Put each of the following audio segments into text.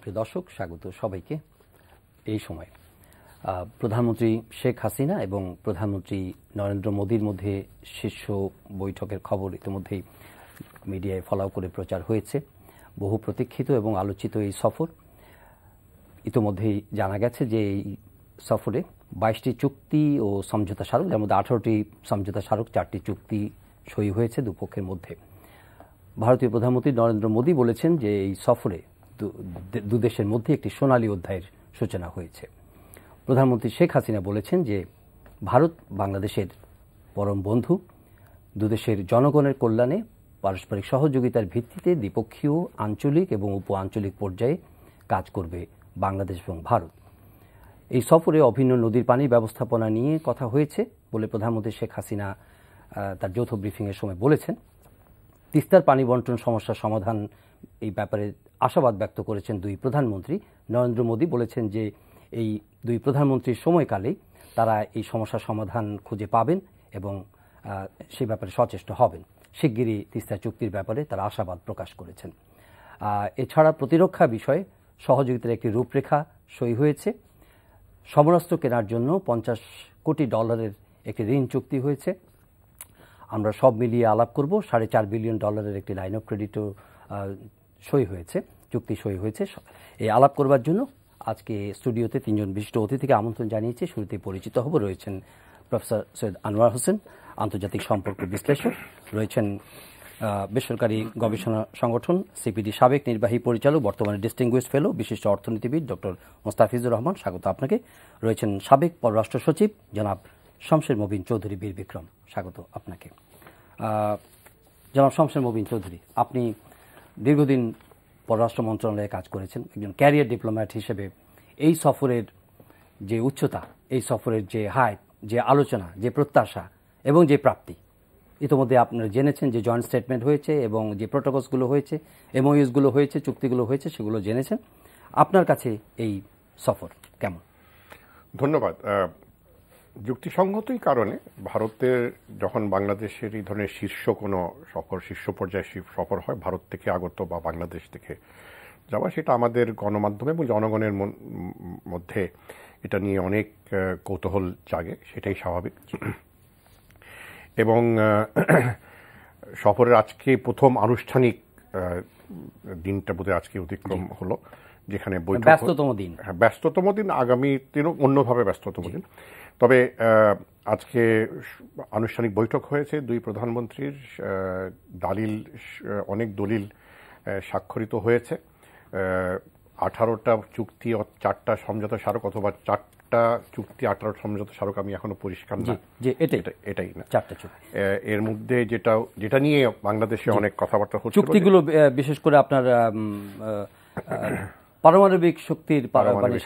প্রিয় দর্শক, স্বাগত সবাইকে। এই সময় প্রধানমন্ত্রী শেখ হাসিনা এবং প্রধানমন্ত্রী নরেন্দ্র মোদীর মধ্যে শীর্ষ বৈঠকের খবর ইতিমধ্যেই মিডিয়ায় ফলাও করে প্রচার হয়েছে। বহু প্রতীক্ষিত এবং আলোচিত এই সফর। ইতিমধ্যেই জানা গেছে যে এই সফরে 22টি চুক্তি ও সমঝোতা স্মারক, যার মধ্যে 18টি সমঝোতা স্মারক, 4টি চুক্তি সই হয়েছে দুপক্ষের মধ্যে। ভারতীয় প্রধানমন্ত্রী নরেন্দ্র মোদী বলেছেন যে এই সফরে দুদেশের মধ্যে একটি সোনালী অধ্যায়ের সূচনা হয়েছে। প্রধানমন্ত্রী শেখ হাসিনা বলেছেন যে ভারত বাংলাদেশের পরম বন্ধু, দুদেশের জনগণের কল্যাণে পারস্পরিক সহযোগিতার ভিত্তিতে দ্বিপক্ষীয়, আঞ্চলিক এবং উপ আঞ্চলিক পর্যায়ে কাজ করবে বাংলাদেশ এবং ভারত। এই সফরে অভিন্ন নদীর পানির ব্যবস্থাপনা নিয়ে কথা হয়েছে বলে প্রধানমন্ত্রী শেখ হাসিনা তার যৌথ ব্রিফিংয়ের সময় বলেছেন। তিস্তার পানি বন্টন সমস্যার সমাধান, এই ব্যাপারে আশাবাদ ব্যক্ত করেছেন দুই প্রধানমন্ত্রী। নরেন্দ্র মোদী বলেছেন যে এই দুই প্রধানমন্ত্রীর সময়কালেই তারা এই সমস্যার সমাধান খুঁজে পাবেন এবং সেই ব্যাপারে সচেষ্ট হবেন। শিগগিরই তিস্তা চুক্তির ব্যাপারে তারা আশাবাদ প্রকাশ করেছেন। এছাড়া প্রতিরক্ষা বিষয়ে সহযোগিতার একটি রূপরেখা সই হয়েছে। সমরাস্ত্র কেনার জন্য $50 কোটি একটি ঋণ চুক্তি হয়েছে। আমরা সব মিলিয়ে আলাপ করব। $4.5 বিলিয়ন একটি লাইন অফ ক্রেডিটও সই হয়েছে, চুক্তি সই হয়েছে। এই আলাপ করবার জন্য আজকে স্টুডিওতে তিনজন বিশিষ্ট অতিথিকে আমন্ত্রণ জানিয়েছে। শুরুতেই পরিচিত হব। রয়েছেন প্রফেসর সৈয়দ আনোয়ার হোসেন, আন্তর্জাতিক সম্পর্ক বিশ্লেষক। রয়েছেন বেসরকারি গবেষণা সংগঠন সিপিডি সাবেক নির্বাহী পরিচালক, বর্তমানে ডিস্টিংগুইশড ফেলো, বিশিষ্ট অর্থনীতিবিদ ডক্টর মোস্তাফিজুর রহমান, স্বাগত আপনাকে। রয়েছেন সাবেক পররাষ্ট্র সচিব জনাব শমশের মবিন চৌধুরী বীর বিক্রম, স্বাগত আপনাকে। জনাব শমশের মবিন চৌধুরী, আপনি দীর্ঘদিন পররাষ্ট্র মন্ত্রণালয়ে কাজ করেছেন, একজন ক্যারিয়ার ডিপ্লোম্যাট হিসেবে এই সফরের যে উচ্চতা, এই সফরের যে হাইট, যে আলোচনা, যে প্রত্যাশা এবং যে প্রাপ্তি, ইতিমধ্যে আপনারা জেনেছেন যে জয়েন্ট স্টেটমেন্ট হয়েছে এবং যে প্রোটোকলসগুলো হয়েছে, এমওইউসগুলো হয়েছে, চুক্তিগুলো হয়েছে, সেগুলো জেনেছেন। আপনার কাছে এই সফর কেমন? ধন্যবাদ। যুক্তিসঙ্গতই কারণে ভারতের যখন বাংলাদেশের এই ধরনের শীর্ষ কোনো সফর, শীর্ষ পর্যায়ে সফর হয়, ভারত থেকে আগত বা বাংলাদেশ থেকে যাওয়া, সেটা আমাদের গণমাধ্যমে এবং জনগণের মধ্যে এটা নিয়ে অনেক কৌতূহল জাগে, সেটাই স্বাভাবিক। এবং সফরের আজকে প্রথম আনুষ্ঠানিক দিনটা বোধহয় আজকে অতিক্রম হলো, যেখানে ব্যস্ততম দিন। হ্যাঁ, ব্যস্ততম দিন। আগামী দিনও অন্যভাবে ব্যস্ততম দিন। তবে আজকে আনুষ্ঠানিক বৈঠক হয়েছে দুই প্রধানমন্ত্রীর। অনেক দলিল স্বাক্ষরিত হয়েছে। 18টা চুক্তি, 4টা সমঝোতা স্মারক, অথবা 4টা চুক্তি 18 সমঝোতা স্মারক, আমি এখনো পরিষ্কার না যে এটাই না 4টা চুক্তি। এর মধ্যে যেটা নিয়ে বাংলাদেশে অনেক কথাবার্তা হচ্ছে, চুক্তিগুলো বিশেষ করে আপনার পারমাণবিক শক্তির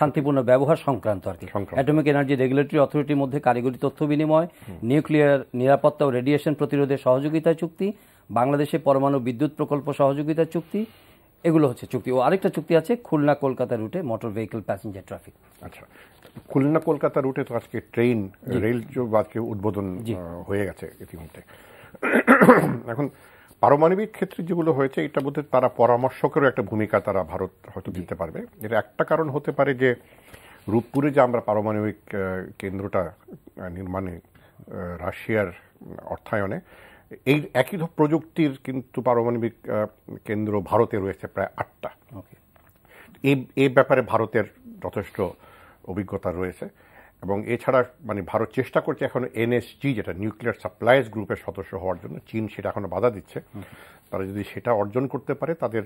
শান্তিপূর্ণ ব্যবহার সংক্রান্ত আর কি। অ্যাটমিক এনার্জি রেগুলেটরি অথরিটির মধ্যে কারিগরি তথ্য বিনিময়, নিউক্লিয়ার নিরাপত্তা ও রেডিয়েশন প্রতিরোধে সহযোগিতা চুক্তি, বাংলাদেশে পরমাণু বিদ্যুৎ প্রকল্প সহযোগিতা চুক্তি, এগুলো হচ্ছে চুক্তি। ও আরেকটা চুক্তি আছে খুলনা কলকাতা রুটে মোটর ভেহিকল প্যাসেঞ্জার ট্রাফিক। আচ্ছা, খুলনা কলকাতা রুটে তো আজকে রেল আজকে উদ্বোধন হয়ে গেছে ইতিমধ্যে। এখন পারমাণবিক ক্ষেত্রে যেগুলো হয়েছে, এটা বোধহয় তারা পরামর্শকেরও একটা ভূমিকা তারা ভারত হয়তো দিতে পারবে। এর একটা কারণ হতে পারে যে রূপপুরে যে আমরা পারমাণবিক কেন্দ্রটা নির্মাণে রাশিয়ার অর্থায়নে, এই একই প্রযুক্তির কিন্তু পারমাণবিক কেন্দ্র ভারতে রয়েছে প্রায় 8টা। এই ব্যাপারে ভারতের যথেষ্ট অভিজ্ঞতা রয়েছে। এবং এছাড়া ভারত চেষ্টা করছে এখন এনএসজি, যেটা নিউক্লিয়ার সাপ্লাইজ গ্রুপের সদস্য হওয়ার জন্য। চীন সেটা এখনো বাধা দিচ্ছে। তারা যদি সেটা অর্জন করতে পারে, তাদের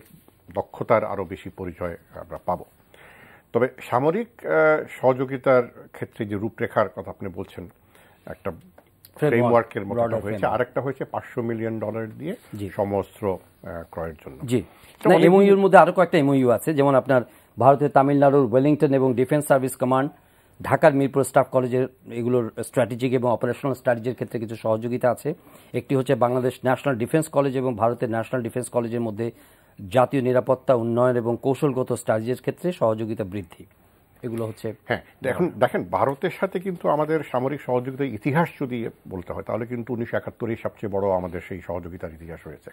দক্ষতার আরও বেশি পরিচয় আমরা পাব। তবে সামরিক সহযোগিতার ক্ষেত্রে যে রূপরেখার কথা আপনি বলছেন, একটা ফ্রেমওয়ার্কের মতো হয়েছে। আরেকটা হয়েছে $500 মিলিয়ন দিয়ে সমস্ত্র ক্রয়ের জন্য। জি, এমওইউর মধ্যে আরো কয়েকটা এমওইউ আছে, যেমন আপনার ভারতের তামিলনাড়ুর ওয়েলিংটন এবং ডিফেন্স সার্ভিস কমান্ড, ঢাকার মিরপুর স্টাফ কলেজের, এগুলোর স্ট্র্যাটেজিক এবং অপারেশনাল স্ট্র্যাটেজির ক্ষেত্রে কিছু সহযোগিতা আছে। একটি হচ্ছে বাংলাদেশ ন্যাশনাল ডিফেন্স কলেজ এবং ভারতের ন্যাশনাল ডিফেন্স কলেজের মধ্যে জাতীয় নিরাপত্তা উন্নয়ন এবং কৌশলগত স্ট্র্যাটেজির ক্ষেত্রে সহযোগিতা বৃদ্ধি। এগুলো হচ্ছে। হ্যাঁ, এখন দেখেন, ভারতের সাথে কিন্তু আমাদের সামরিক সহযোগিতার ইতিহাস যদি বলতে হয়, তাহলে কিন্তু 1971 সবচেয়ে বড় আমাদের সেই সহযোগিতার ইতিহাস হয়েছে,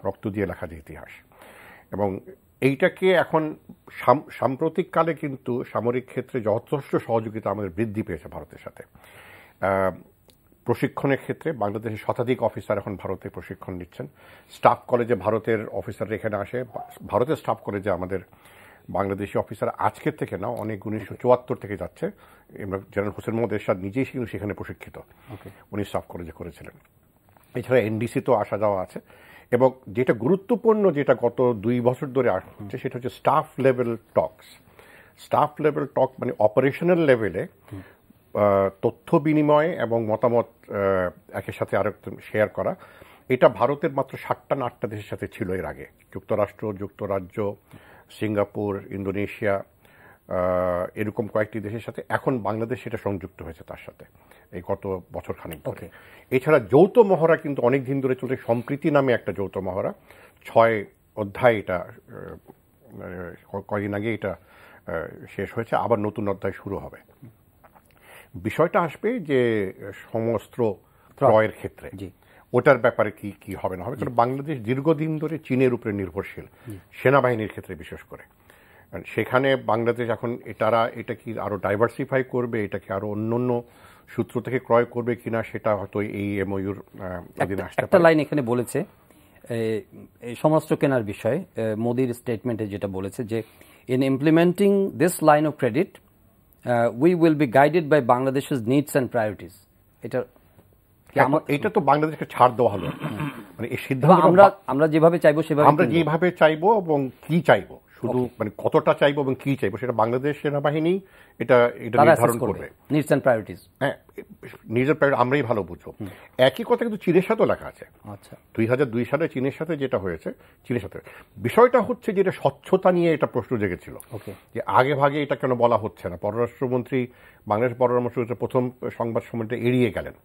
রক্ত দিয়ে লেখা যে ইতিহাস। এবং এইটাকে এখন সাম্প্রতিক কালে কিন্তু সামরিক ক্ষেত্রে যথেষ্ট সহযোগিতা আমাদের বৃদ্ধি পেয়েছে ভারতের সাথে। প্রশিক্ষণের ক্ষেত্রে বাংলাদেশের শতাধিক অফিসার এখন ভারতে প্রশিক্ষণ নিচ্ছেন। স্টাফ কলেজে ভারতের অফিসাররা এখানে আসে। ভারতের স্টাফ কলেজে আমাদের বাংলাদেশি অফিসার আজকের থেকে না, অনেক 1974 থেকে যাচ্ছে। জেনারেল হোসেন মোহাম্মদ এরশাদ নিজেই সেখানে প্রশিক্ষিত, উনি স্টাফ কলেজে করেছিলেন। এছাড়া এনডিসি তো আসা যাওয়া আছে। এবং যেটা গুরুত্বপূর্ণ, যেটা গত 2 বছর ধরে আসছে, সেটা হচ্ছে staff level talks. Staff level talk মানে অপারেশনাল লেভেলে তথ্য বিনিময় এবং মতামত একের সাথে আরেক শেয়ার করা। এটা ভারতের মাত্র 7টা না 8টা দেশের সাথে ছিল এর আগে। যুক্তরাষ্ট্র, যুক্তরাজ্য, সিঙ্গাপুর, ইন্দোনেশিয়া, এরকম কয়েকটি দেশের সাথে। এখন বাংলাদেশ সেটা সংযুক্ত হয়েছে তার সাথে এই গত বছর খানিক ধরে। এছাড়া যৌথ মহড়া কিন্তু অনেক দিন ধরে চলে। সম্প্রীতি নামে একটা যৌথ মহড়া, 6 অধ্যায়, এটা কয়েকদিন আগে এটা শেষ হয়েছে, আবার নতুন অধ্যায় শুরু হবে। বিষয়টা আসবে যে সমস্ত ক্রয়ের ক্ষেত্রে ওটার ব্যাপারে কি কি হবে না হবে, কারণ বাংলাদেশ দীর্ঘদিন ধরে চীনের উপরে নির্ভরশীল, সেনাবাহিনীর ক্ষেত্রে বিশেষ করে। সেখানে বাংলাদেশ এখন এটা কি আরো ডাইভার্সিফাই করবে, এটাকে আরো অন্যান্য সূত্র থেকে ক্রয় করবে কিনা, সেটা হয়তো এই এমওইউর অধীনে আসতে পারে। একটা লাইন এখানে বলেছে এই সমরাস্ত্র কেনার বিষয়ে, মোদির স্টেটমেন্টে যেটা বলেছে যে in implementing this line of credit we will be guided by বাংলাদেশের নিডস অ্যান্ড প্রায়োরিটিস। এটা তো বাংলাদেশকে ছাড় দেওয়া হলো, মানে এই সিদ্ধান্ত আমরা যেভাবে চাইবো সেভাবে, আমরা যেভাবে চাইবো এবং কি চাইবো, শুধু মানে কতটা চাইবো এবং কি চাইবো সেটা বাংলাদেশ সেনাবাহিনী এটা নির্ধারণ করবে। নিডস অ্যান্ড প্রায়োরিটিস, হ্যাঁ, নিজের প্রায়োরিটি আমরাই ভালো বুঝবো। একই কথা কিন্তু চীনের সাথেও লেখা আছে। আচ্ছা, 2002 সালে চীনের সাথে যেটা হয়েছে, চীনের সাথে বিষয়টা হচ্ছে যে এটা স্বচ্ছতা নিয়ে এটা প্রশ্ন জেগেছিল যে আগে ভাগে এটা কেন বলা হচ্ছে না। পররাষ্ট্রমন্ত্রী, বাংলাদেশ পররাষ্ট্রমন্ত্রী প্রথম সংবাদ সম্মেলনে এড়িয়ে গেলেন।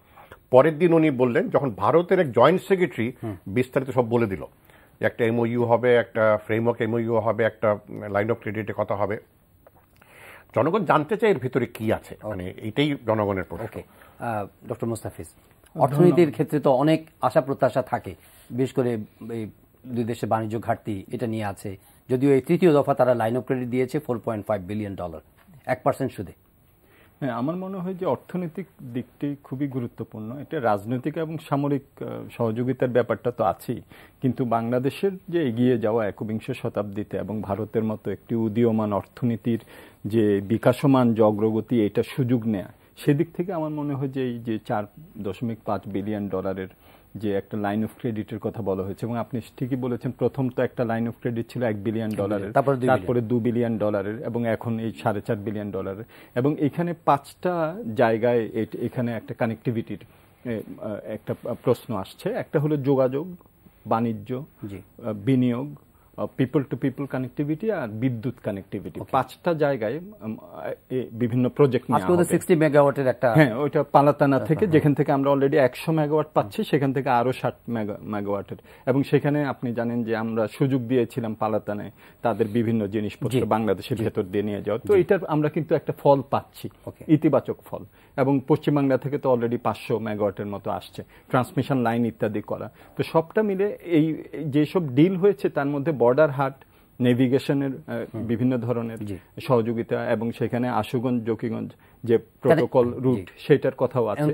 পরের দিন উনি বললেন, যখন ভারতের এক জয়েন্ট সেক্রেটারি বিস্তারিত সব বলে দিল, একটা এমওইউ হবে, একটা ফ্রেমওয়ার্ক এমওইউ হবে, একটা লাইন অফ ক্রেডিটে কথা হবে, জনগণ জানতে চায় এর ভিতরে কি আছে, মানে এইটাই জনগণের প্রশ্ন। ডক্টর মোস্তাফিজ, অর্থনীতির ক্ষেত্রে তো অনেক আশা প্রত্যাশা থাকে, বিশেষ করে এই দুই দেশের বাণিজ্য ঘাটতি এটা নিয়ে আছে। যদিও এই তৃতীয় দফা তারা লাইন অফ ক্রেডিট দিয়েছে $4.5 বিলিয়ন, 1% সুদে। হ্যাঁ, আমার মনে হয় যে অর্থনৈতিক দিকটি খুবই গুরুত্বপূর্ণ। এটা রাজনৈতিক এবং সামরিক সহযোগিতার ব্যাপারটা তো আছেই, কিন্তু বাংলাদেশের যে এগিয়ে যাওয়া 21 শতাব্দীতে এবং ভারতের মতো একটি উদীয়মান অর্থনীতির যে বিকাশমান যে অগ্রগতি, এটা সুযোগ নেয়া, সেদিক থেকে আমার মনে হয় যে এই যে $4.5 বিলিয়ন যে একটা লাইন অফ ক্রেডিটের কথা বলা হয়েছে, এবং আপনি ঠিকই বলেছেন, প্রথম তো একটা লাইন অফ ক্রেডিট ছিল $1 বিলিয়ন, তারপরে $2 বিলিয়ন, এবং এখন এই $4.5 বিলিয়ন। এবং এখানে 5টা জায়গায় এখানে একটা কানেক্টিভিটির একটা প্রশ্ন আসছে। একটা হলো যোগাযোগ, বাণিজ্য, বিনিয়োগ, পিপল টু পিপল কানেক্টিভিটি আর বিদ্যুৎ কানেক্টিভিটি। 5টা জায়গায় বিভিন্ন প্রজেক্ট নিয়ে 60 মেগাওয়াটের একটা, হ্যাঁ, ওইটা পালাতানা থেকে, যেখান থেকে আমরা অলরেডি 100 মেগাওয়াট পাচ্ছি, সেখান থেকে আরো 60 মেগাওয়াটের। এবং সেখানে আপনি জানেন যে আমরা সুযোগ দিয়েছিলাম পালাতানায় তাদের বিভিন্ন জিনিসপত্র বাংলাদেশের ভেতর দিয়ে নিয়ে যাওয়া। তো এটার আমরা কিন্তু একটা ফল পাচ্ছি, ইতিবাচক ফল। এবং পশ্চিমবাংলা থেকে তো অলরেডি 500 মেগাওয়াটের মতো আসছে, ট্রান্সমিশন লাইন ইত্যাদি করা। তো সবটা মিলে এই যেসব ডিল হয়েছে, তার মধ্যে বর্ডার হাট, নেভিগেশনের বিভিন্ন ধরনের সহযোগিতা, এবং সেখানে আশুগঞ্জ, জকিগঞ্জ যে প্রোটোকল রুট, সেটার কথাও আছে,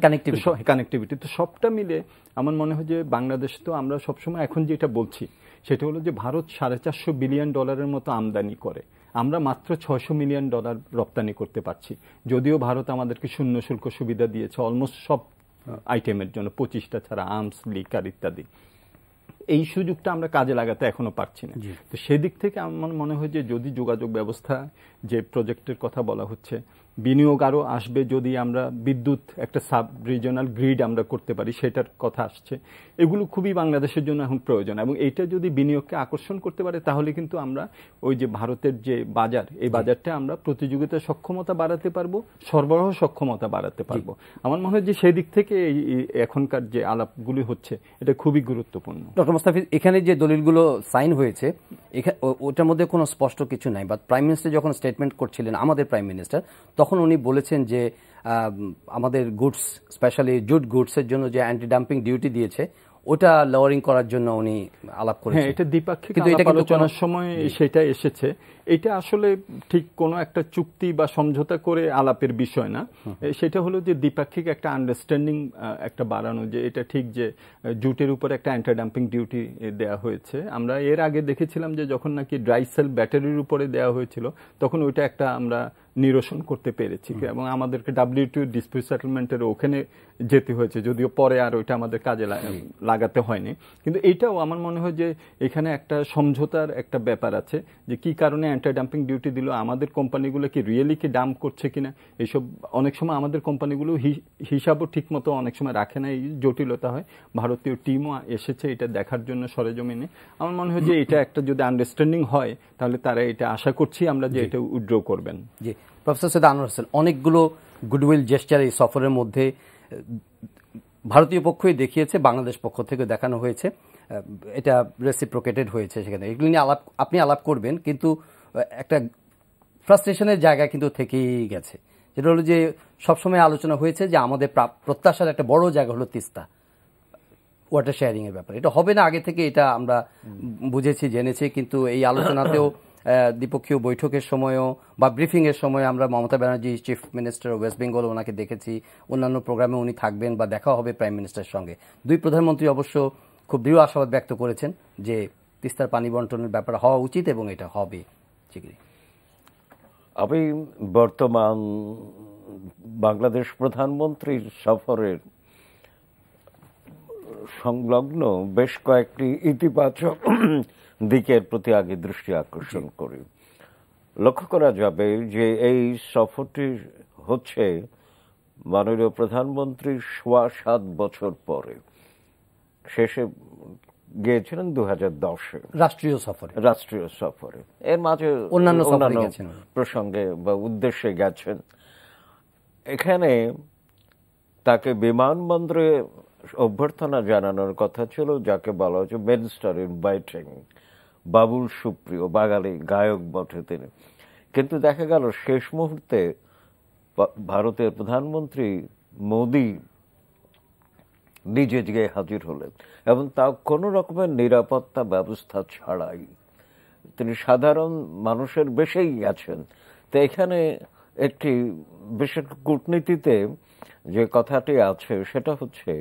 কানেক্টিভিটি। তো সবটা মিলে আমার মনে হয় যে বাংলাদেশ, তো আমরা সবসময় এখন যেটা বলছি সেটা হলো যে ভারত $450 বিলিয়ন মতো আমদানি করে, আমরা মাত্র $600 মিলিয়ন রপ্তানি করতে পারছি। যদিও ভারত আমাদেরকে শূন্য শুল্ক সুবিধা দিয়েছে অলমোস্ট সব আইটেমের জন্য, 25টা ছাড়া, আর্মস, লিকার ইত্যাদি। এই সুযোগটা আমরা কাজে লাগাতে এখনো পারছি না। তো সেদিক থেকে আমার মনে হয় যে যদি যোগাযোগ ব্যবস্থা, যে প্রজেক্টের কথা বলা হচ্ছে, বিনিয়োগ আরও আসবে, যদি আমরা বিদ্যুৎ একটা সাব রিজনাল গ্রিড আমরা করতে পারি, সেটার কথা আসছে। এগুলো খুবই বাংলাদেশের জন্য এখন প্রয়োজন, এবং এইটা যদি বিনিয়োগকে আকর্ষণ করতে পারে, তাহলে কিন্তু আমরা ওই যে ভারতের যে বাজার, এই বাজারটা আমরা প্রতিযোগিতার সক্ষমতা বাড়াতে পারবো, সরবরাহ সক্ষমতা বাড়াতে পারবো। আমার মনে হয় যে সেই দিক থেকে এখনকার যে আলাপগুলি হচ্ছে, এটা খুবই গুরুত্বপূর্ণ। ডক্টর মোস্তাফিজ, এখানে যে দলিলগুলো সাইন হয়েছে, ওটার মধ্যে কোনো স্পষ্ট কিছু নাই, বা প্রাইম মিনিস্টার যখন স্টেটমেন্ট করছিলেন, আমাদের প্রাইম মিনিস্টার, তখন উনি বলেছেন যে আমাদের গুডস, স্পেশালি জুট গুডসের জন্য যে অ্যান্টি ডাম্পিং ডিউটি দিয়েছে, ওটা লোয়ারিং করার জন্য উনি আলাপ করেছেন। হ্যাঁ, এটা দ্বিপাক্ষিক আলোচনার সময় সেটা এসেছে। এটা আসলে ঠিক কোনো একটা চুক্তি বা সমঝোতা করে আলাপের বিষয় না, সেটা হলো যে দ্বিপাক্ষিক একটা আন্ডারস্ট্যান্ডিং একটা বাড়ানো, যে এটা ঠিক যে জুটের উপর একটা অ্যান্টি ডাম্পিং ডিউটি দেওয়া হয়েছে। আমরা এর আগে দেখেছিলাম যে যখন নাকি ড্রাই সেল ব্যাটারির উপরে দেওয়া হয়েছিল তখন ওইটা একটা আমরা নিরসন করতে পেরেছি, এবং আমাদেরকে WTO ডিসপিউট সেটেলমেন্টের ওখানে যেতে হয়েছে, যদিও পরে আর ওইটা আমাদের কাজে লাগাতে হয়নি। কিন্তু এইটাও আমার মনে হয় যে এখানে একটা সমঝোতার একটা ব্যাপার আছে, যে কি কারণে অ্যান্টি ডাম্পিং ডিউটি দিল, আমাদের কোম্পানিগুলো কি রিয়েলি কি ডাম্প করছে কিনা, এইসব অনেক সময় আমাদের কোম্পানিগুলো হিসাবও ঠিক মতো অনেক সময় রাখে না, এই জটিলতা হয়। ভারতীয় টিমও এসেছে এটা দেখার জন্য সরেজমিনে। আমার মনে হয় যে এটা একটা যদি আন্ডারস্ট্যান্ডিং হয় তাহলে তারা এটা আশা করছি আমরা যে এটা উইথড্র করবেন। জি, প্রফেসর সৈয়দ আনোয়ার হোসেন, অনেকগুলো গুডউইল জেস্টার এই সফরের মধ্যে ভারতীয় পক্ষই দেখিয়েছে, বাংলাদেশ পক্ষ থেকে দেখানো হয়েছে, এটা রেসিপ্রোকেটেড হয়েছে। সেখানে এগুলি নিয়ে আপনি আলাপ করবেন, কিন্তু একটা ফ্রাস্ট্রেশনের জায়গা কিন্তু থেকেই গেছে, যেটা হলো যে সবসময় আলোচনা হয়েছে যে আমাদের প্রত্যাশার একটা বড় জায়গা হলো তিস্তা ওয়াটার শেয়ারিং এর ব্যাপারে। এটা হবে না আগে থেকে, এটা আমরা বুঝেছি, জেনেছি, কিন্তু এই আলোচনাতেও দ্বিপক্ষীয় বৈঠকের সময়ও বা ব্রিফিং এর সময় আমরা Mamata Banerjee chief minister West Bengal ওনাকে দেখেছি, অন্যান্য প্রোগ্রামে উনি থাকবেন বা দেখা হবে প্রাইম মিনিস্টারের সঙ্গে। দুই প্রধানমন্ত্রী অবশ্য খুব দৃঢ় আশাবাদ ব্যক্ত করেছেন যে তিস্তার পানি বন্টনের ব্যাপার হওয়া উচিত এবং এটা হবে। আমি বর্তমান বাংলাদেশ প্রধানমন্ত্রীর সফরের সংলগ্ন বেশ কয়েকটি ইতিবাচক দিকের প্রতি আগে দৃষ্টি আকর্ষণ করি। লক্ষ্য করা যাবে যে এই সফরটি হচ্ছে মাননীয় প্রধানমন্ত্রীর ৭.৫ বছর পরে। শেষে গিয়েছিলেন 2010-এ রাষ্ট্রীয় সফরে। এর মাঝে অন্যান্য প্রসঙ্গে বা উদ্দেশ্যে গেছেন। এখানে তাকে বিমানবন্দরে অভ্যর্থনা জানানোর কথা ছিল, যাকে বলা হচ্ছে main star inviting, Babul Supriyo, বাঙালি গায়ক বটে তিনি। কিন্তু দেখা গেল শেষ মুহূর্তে ভারতের প্রধানমন্ত্রী মোদি নিজে গিয়ে হাজির হলেন, এবং তা কোনো রকমের নিরাপত্তা ব্যবস্থা ছাড়াই। তিনি সাধারণ মানুষের বেশেই গেছেন। তো এখানে একটি বিশেষ কূটনীতিতে যে কথাটি আছে সেটা হচ্ছে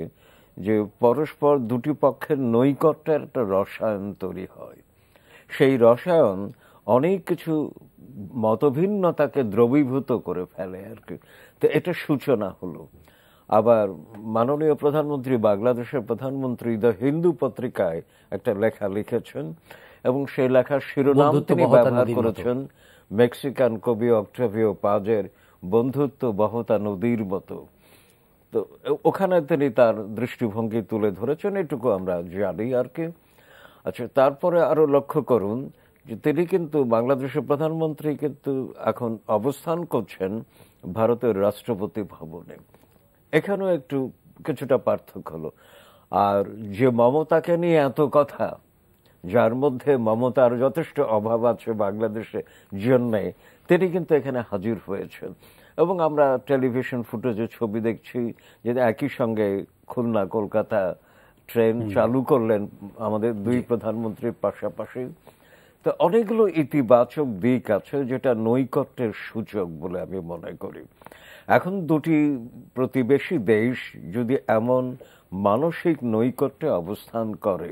যে পরস্পর দুটি পক্ষের নৈকট্যের একটা রসায়ন তৈরি হয়। সেই রসায়ন অনেক কিছু মতভিন্নতাকে দ্রবীভূত করে ফেলে আর কি। তো এটা সূচনা হলো। আবার মাননীয় প্রধানমন্ত্রী, বাংলাদেশের প্রধানমন্ত্রী দ্য হিন্দু পত্রিকায় একটা লেখা লিখেছেন, এবং সেই লেখার শিরোনাম তিনি ব্যবহার করেছেন মেক্সিকান কবি অক্টাভিও পাজের বন্ধুত্ব বহতা নদীর মতো। তো ওখানে তিনি তার দৃষ্টিভঙ্গি তুলে ধরেছেন, এটুকু আমরা জানি আর কি। আচ্ছা, তারপরে আরো লক্ষ্য করুন যে তিনি কিন্তু বাংলাদেশের প্রধানমন্ত্রী কিন্তু এখন অবস্থান করছেন ভারতের রাষ্ট্রপতি ভবনে। এখানেও একটু কিছুটা পার্থক্য হলো। আর যে মমতাকে নিয়ে এত কথা, যার মধ্যে মমতার যথেষ্ট অভাব আছে বাংলাদেশের জন্যে, তিনি কিন্তু এখানে হাজির হয়েছেন। এবং আমরা টেলিভিশন ফুটেজে ছবি দেখছি যে একই সঙ্গে খুলনা কলকাতা ট্রেন চালু করলেন আমাদের দুই প্রধানমন্ত্রীর পাশাপাশি। তো অনেকগুলো ইতিবাচক দিক আছে, যেটা নৈকট্যের সূচক বলে আমি মনে করি। এখন দুটি প্রতিবেশী দেশ যদি এমন মানসিক নৈকট্যে অবস্থান করে,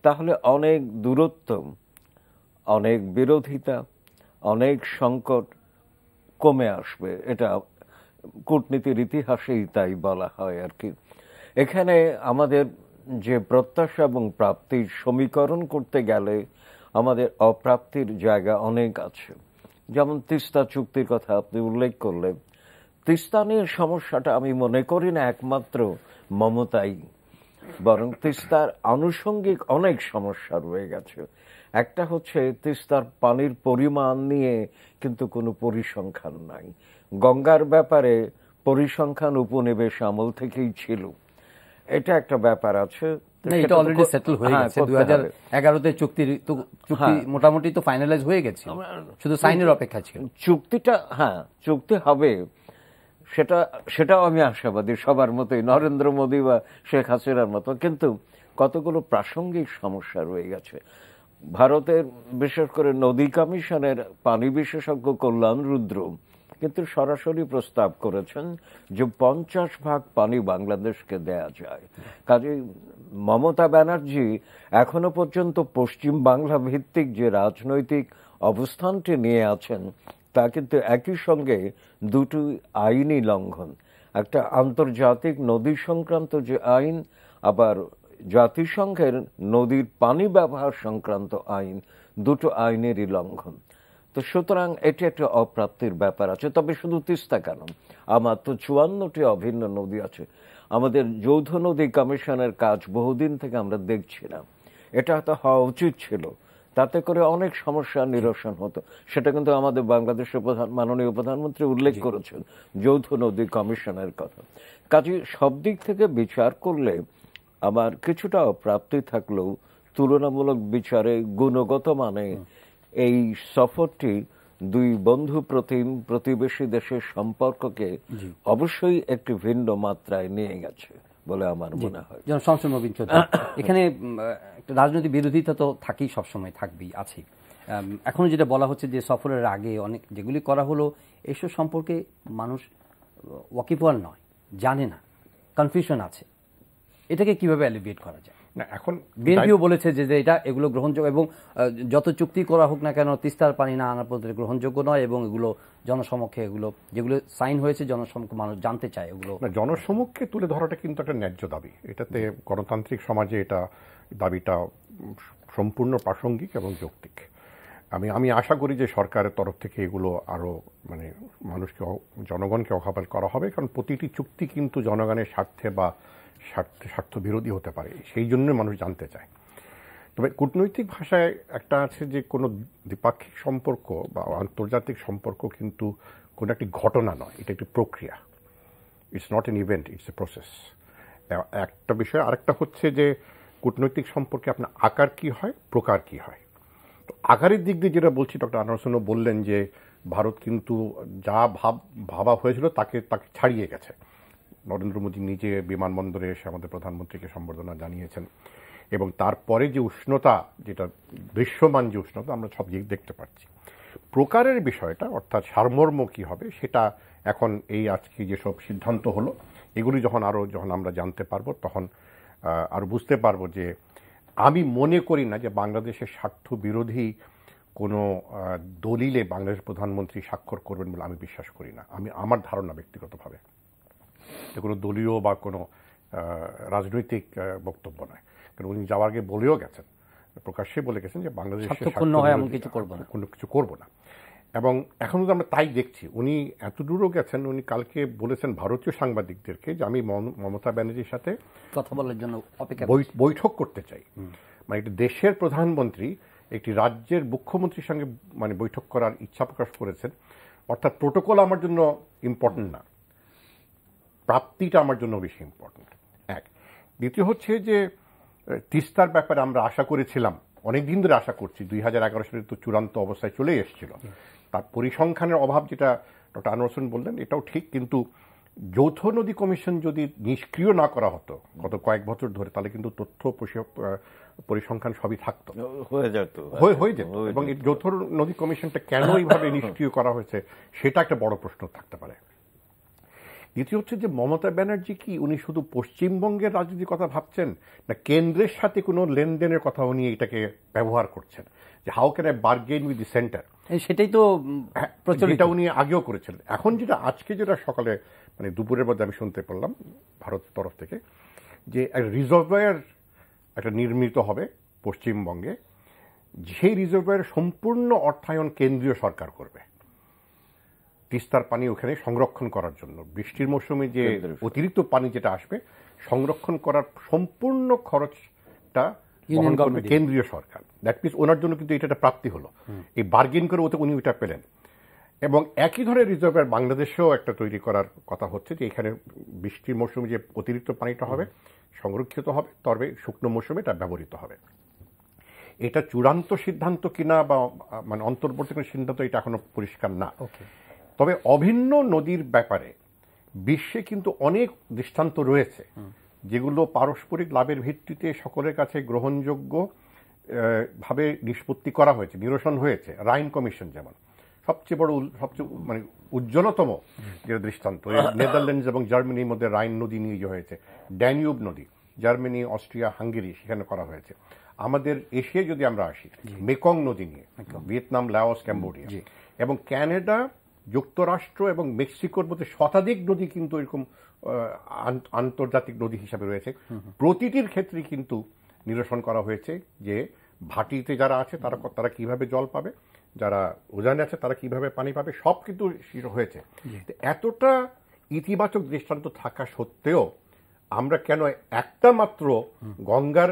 তাহলে অনেক দূরত্ব, অনেক বিরোধিতা, অনেক সংকট কমে আসবে। এটা কূটনীতির ইতিহাসেই তাই বলা হয় আর কি। এখানে আমাদের যে প্রত্যাশা এবং প্রাপ্তির সমীকরণ করতে গেলে আমাদের অপ্রাপ্তির জায়গা অনেক আছে। যেমন তিস্তা চুক্তির কথা আপনি উল্লেখ করলেন। তিস্তা নিয়ে সমস্যাটা আমি মনে করি না একমাত্র মমতাই, বরং তিস্তার আনুষঙ্গিক অনেক সমস্যা রয়ে গেছে। একটা হচ্ছে তিস্তার পানির পরিমাণ নিয়ে কিন্তু কোনো পরিসংখ্যান নাই। গঙ্গার ব্যাপারে পরিসংখ্যান উপনিবেশ আমল থেকেই ছিল, এটা একটা ব্যাপার আছে। এটা অলরেডি সেটেল হয়ে গেছে 2011-তে চুক্তি মোটামুটি তো ফাইনালাইজ হয়ে গেছে, শুধু সাইনের অপেক্ষা ছিল। চুক্তিটা চুক্তি হবে, সেটাও আমি আশাবাদী, সবার মতোই, নরেন্দ্র মোদী বা শেখ হাসিনার মতো। কিন্তু কতগুলো প্রাসঙ্গিক সমস্যা রয়ে গেছে। ভারতের বিশেষ করে নদী কমিশনের পানি বিশেষজ্ঞ কল্যাণ রুদ্র কিন্তু সরাসরি প্রস্তাব করেছেন যে 50% পানি বাংলাদেশকে দেয়া যায়। কাজেই মমতা ব্যানার্জি এখনো পর্যন্ত পশ্চিম বাংলা ভিত্তিক যে রাজনৈতিক অবস্থানটি নিয়ে আছেন তা কিন্তু একই সঙ্গে দুটি আইনি লঙ্ঘন, একটা আন্তর্জাতিক নদী সংক্রান্ত যে আইন, আবার জাতিসংঘের নদীর পানি ব্যবহার সংক্রান্ত আইন, দুটো আইনেরই লঙ্ঘন। তো সুতরাং এটি একটা অপ্রাপ্তির ব্যাপার আছে। তবে শুধু তিস্তা কেন, আমার তো 54টি অভিন্ন নদী আছে। আমাদের যৌথ নদী কমিশনের কাজ বহুদিন থেকে আমরা দেখছিলাম, এটা তো হওয়া উচিত ছিল, তাতে করে অনেক সমস্যা নিরসন হতো। সেটা কিন্তু আমাদের বাংলাদেশের মাননীয় প্রধানমন্ত্রী উল্লেখ করেছেন যৌথ নদী কমিশনের কথা। কাজে সব দিক থেকে বিচার করলে আমার কিছুটা অপ্রাপ্তি থাকলেও তুলনামূলক বিচারে গুণগত মানে এই সফরটি দুই বন্ধু প্রতিবেশী দেশের সম্পর্ককে অবশ্যই একটি ভিন্ন মাত্রায় নিয়ে গেছে বলে আমার মনে হয়। যেমন শামসুল মুবিন চৌধুরী, এখানে রাজনৈতিক বিরোধিতা তো থাকেই, সবসময় থাকবেই, আছে। এখনো যেটা বলা হচ্ছে যে সফরের আগে অনেক যেগুলি করা হলো এসব সম্পর্কে মানুষ ওয়াকিবহাল নয়, জানে না, কনফিউশন আছে। এটাকে কিভাবে অ্যালিভিয়েট করা যায়? না, এখন বিএনপিও বলেছে যে এটা এগুলো গ্রহণযোগ্য, এবং যত চুক্তি করা হোক না কেন তিস্তার পানি না আনার পদ্ধতি গ্রহণযোগ্য নয়, এবং এগুলো জনসমক্ষে, এগুলো যেগুলো সাইন হয়েছে জনসমক্ষে মানুষ জানতে চায়, এগুলো জনসমক্ষে তুলে ধরাটা কিন্তু একটা ন্যায্য দাবি। এটাতে গণতান্ত্রিক সমাজে এটা দাবিটা সম্পূর্ণ প্রাসঙ্গিক এবং যৌক্তিক। আমি আশা করি যে সরকারের তরফ থেকে এগুলো আরো মানে মানুষকে, জনগণকে অবহিত করা হবে, কারণ প্রতিটি চুক্তি কিন্তু জনগণের স্বার্থে বা স্বার্থ বিরোধী হতে পারে, সেই জন্য মানুষ জানতে চায়। তবে কূটনৈতিক ভাষায় একটা আছে যে কোনো দ্বিপাক্ষিক সম্পর্ক বা আন্তর্জাতিক সম্পর্ক কিন্তু কোনো একটি ঘটনা নয়, এটা একটি প্রক্রিয়া। It's not an event, it's a process. একটা বিষয়। আরেকটা হচ্ছে যে কূটনৈতিক সম্পর্কে আপনার আকার কি হয়, প্রকার কি হয়। তো আকারের দিক দিয়ে যেটা বলছি, ডক্টর আনোয়ার হোসেনও বললেন যে ভারত কিন্তু যা ভাবা হয়েছিল তাকে ছাড়িয়ে গেছে। নরেন্দ্র মোদী নিজে বিমানবন্দরে এসে আমাদের প্রধানমন্ত্রীকে সম্বর্ধনা জানিয়েছেন, এবং তারপরে যে উষ্ণতা, যেটা দৃশ্যমান যে উষ্ণতা আমরা সব দেখতে পাচ্ছি। প্রকারের বিষয়টা, অর্থাৎ সারমর্ম কি হবে, সেটা এখন এই আজকে যেসব সিদ্ধান্ত হলো এগুলি যখন আমরা জানতে পারবো, তখন আরো বুঝতে পারবো যে আমি মনে করি না যে বাংলাদেশের স্বার্থ বিরোধী কোনো দলিলে বাংলাদেশের প্রধানমন্ত্রী স্বাক্ষর করবেন বলে আমি বিশ্বাস করি না। আমার ধারণা ব্যক্তিগতভাবে কোনো দলীয় বা কোনো রাজনৈতিক বক্তব্য নয়, কারণ উনি যাওয়ার আগে বলেও গেছেন, প্রকাশ্যে বলে গেছেন যে বাংলাদেশের কোনো কিছু করব না। এবং এখন তো আমরা তাই দেখছি। উনি এত দূরও গেছেন, উনি কালকে বলেছেন ভারতীয় সাংবাদিকদেরকে যে আমি মমতা ব্যানার্জির সাথে কথা বলার জন্য বৈঠক করতে চাই। মানে একটি দেশের প্রধানমন্ত্রী একটি রাজ্যের মুখ্যমন্ত্রীর সঙ্গে মানে বৈঠক করার ইচ্ছা প্রকাশ করেছেন। অর্থাৎ প্রোটোকল আমার জন্য ইম্পর্টেন্ট না, প্রাপ্তিটা আমার জন্য বেশি ইম্পর্টেন্ট। এক। দ্বিতীয় হচ্ছে যে তিস্তার ব্যাপারে আমরা আশা করেছিলাম, অনেকদিন ধরে আশা করছি, 2011 সালে তো চূড়ান্ত অবস্থায় চলে এসেছিল। তার পরিসংখ্যানের অভাব, যেটা ডক্টর আনোয়ার হোসেন বললেন, এটাও ঠিক। কিন্তু যৌথ নদী কমিশন যদি নিষ্ক্রিয় না করা হতো গত কয়েক বছর ধরে, তাহলে কিন্তু তথ্য পরিসংখ্যান সবই থাকতো, হয়ে যেত। এবং এই যৌথ নদী কমিশনটা কেন এইভাবে নিষ্ক্রিয় করা হয়েছে সেটা একটা বড় প্রশ্ন থাকতে পারে। দ্বিতীয় হচ্ছে যে মমতা ব্যানার্জি কি উনি শুধু পশ্চিমবঙ্গের রাজনীতির কথা ভাবছেন, না কেন্দ্রের সাথে কোনো লেনদেনের কথা উনি এটাকে ব্যবহার করছেন, যে how can I bargain with the centre. সেটাই তো যেটা উনি আগেও করেছিলেন। এখন যেটা আজকে যেটা সকালে মানে দুপুরের মধ্যে আমি শুনতে পারলাম ভারতের তরফ থেকে, যে রিজার্ভয়ার একটা নির্মিত হবে পশ্চিমবঙ্গে, সেই রিজার্ভয়ার সম্পূর্ণ অর্থায়ন কেন্দ্রীয় সরকার করবে তিস্তার পানি ওখানে সংরক্ষণ করার জন্য। বৃষ্টির মৌসুমে যে অতিরিক্ত পানি যেটা আসবে, সংরক্ষণ করার সম্পূর্ণ খরচটা বহন করবে কেন্দ্রীয় সরকার। দ্যাট মিনস ওনার জন্য কিন্তু এটা একটা প্রাপ্তি হলো, এই বার্গেন করে উনি ওইটা পেলেন। এবং একই ধরনের রিজার্ভার বাংলাদেশেও একটা তৈরি করার কথা হচ্ছে, যে এখানে বৃষ্টির মৌসুমে যে অতিরিক্ত পানিটা হবে সংরক্ষিত হবে, তবে শুকনো মৌসুমে এটা ব্যবহৃত হবে। এটা চূড়ান্ত সিদ্ধান্ত কিনা বা মানে অন্তর্বর্তীকালীন সিদ্ধান্ত, এটা এখনো পরিষ্কার না। তবে অভিন্ন নদীর ব্যাপারে বিশ্বে কিন্তু অনেক দৃষ্টান্ত রয়েছে, যেগুলো পারস্পরিক লাভের ভিত্তিতে সকলের কাছে গ্রহণযোগ্য ভাবে নিষ্পত্তি করা হয়েছে, নিরসন হয়েছে। রাইন কমিশন যেমন সবচেয়ে বড়, সবচেয়ে মানে উজ্জ্বলতম যে দৃষ্টান্ত, নেদারল্যান্ডস এবং জার্মানির মধ্যে রাইন নদী নিয়ে যে হয়েছে। ড্যানিউব নদী জার্মানি, অস্ট্রিয়া, হাঙ্গেরি সেখানে করা হয়েছে। আমাদের এশিয়ায় যদি আমরা আসি, মেকং নদী নিয়ে ভিয়েতনাম, লাওস, ক্যাম্বোডিয়া এবং ক্যানাডা, যুক্তরাষ্ট্র এবং মেক্সিকোর মধ্যে শতাধিক নদী কিন্তু এরকম আন্তর্জাতিক নদী হিসাবে রয়েছে। প্রতিটির ক্ষেত্রে কিন্তু নিরসন করা হয়েছে যে ভাটিতে যারা আছে তারা কিভাবে জল পাবে, যারা উজানে আছে তারা কিভাবে পানি পাবে, সব কিন্তু হয়েছে। এতটা ইতিবাচক দৃষ্টান্ত থাকা সত্ত্বেও আমরা কেন একটা মাত্র গঙ্গার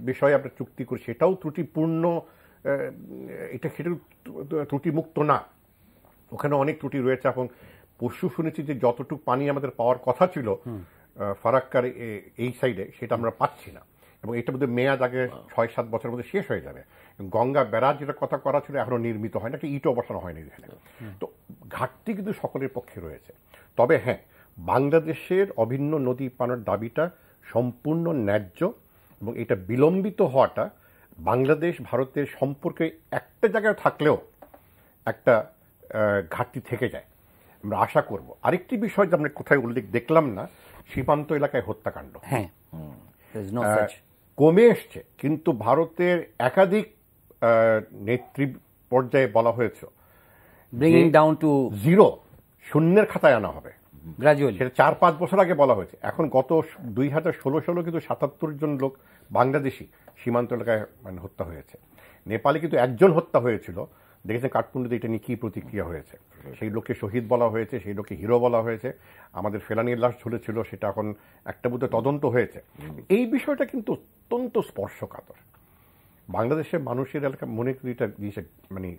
বিষয়ে আমরা চুক্তি করি, সেটাও ত্রুটিপূর্ণ, এটা সেটাও ত্রুটিমুক্ত না, ওখানে অনেক ত্রুটি রয়েছে। এবং পরশু শুনেছি যে যতটুকু পানি আমাদের পাওয়ার কথা ছিল ফারাক্কার এই সাইডে, সেটা আমরা পাচ্ছি না, এবং এটা বোধহয় মেয়াদ আগে ৬-৭ বছরের মধ্যে শেষ হয়ে যাবে। গঙ্গা ব্যারাজ যেটা কথা করা ছিল এখনো নির্মিত হয় না, একটা ইটও বসানো হয়নি এখানে। তো ঘাটতি কিন্তু সকলের পক্ষে রয়েছে। তবে হ্যাঁ, বাংলাদেশের অভিন্ন নদী পানোর দাবিটা সম্পূর্ণ ন্যায্য, এবং এটা বিলম্বিত হওয়াটা বাংলাদেশ ভারতের সম্পর্কে একটা জায়গায় থাকলেও একটা ঘাটতি থেকে যায়। আমরা আশা করব। আরেকটি বিষয় যে আমরা কোথায় উল্লেখ দেখলাম না, সীমান্ত এলাকায় হত্যাকাণ্ড কমে এসছে, কিন্তু ভারতের একাধিক নেতৃ পর্যায়ে বলা হয়েছে ব্রিংিং ডাউন টু জিরো, শূন্যের খাতায় আনা হবে গ্র্যাজুয়ালি। সেটা 4-5 বছর আগে বলা হয়েছে। এখন গত 2016 কিন্তু 77 জন লোক বাংলাদেশি সীমান্ত এলাকায় মানে হত্যা হয়েছে। নেপালে কিন্তু একজন হত্যা হয়েছিল, দেখেছেন কাঠমান্ডুতে এটা নিয়ে কি প্রতিক্রিয়া হয়েছে। সেই লোককে শহীদ বলা হয়েছে, সেই লোককে হিরো বলা হয়েছে। আমাদের ফেলানির লাশ ঝুলেছিল, সেটা এখন একটা বুথে তদন্ত হয়েছে। এই বিষয়টা কিন্তু অত্যন্ত স্পর্শকাতর। বাংলাদেশের মানুষের এলাকা মনে করি এটা জিনিসটা মানে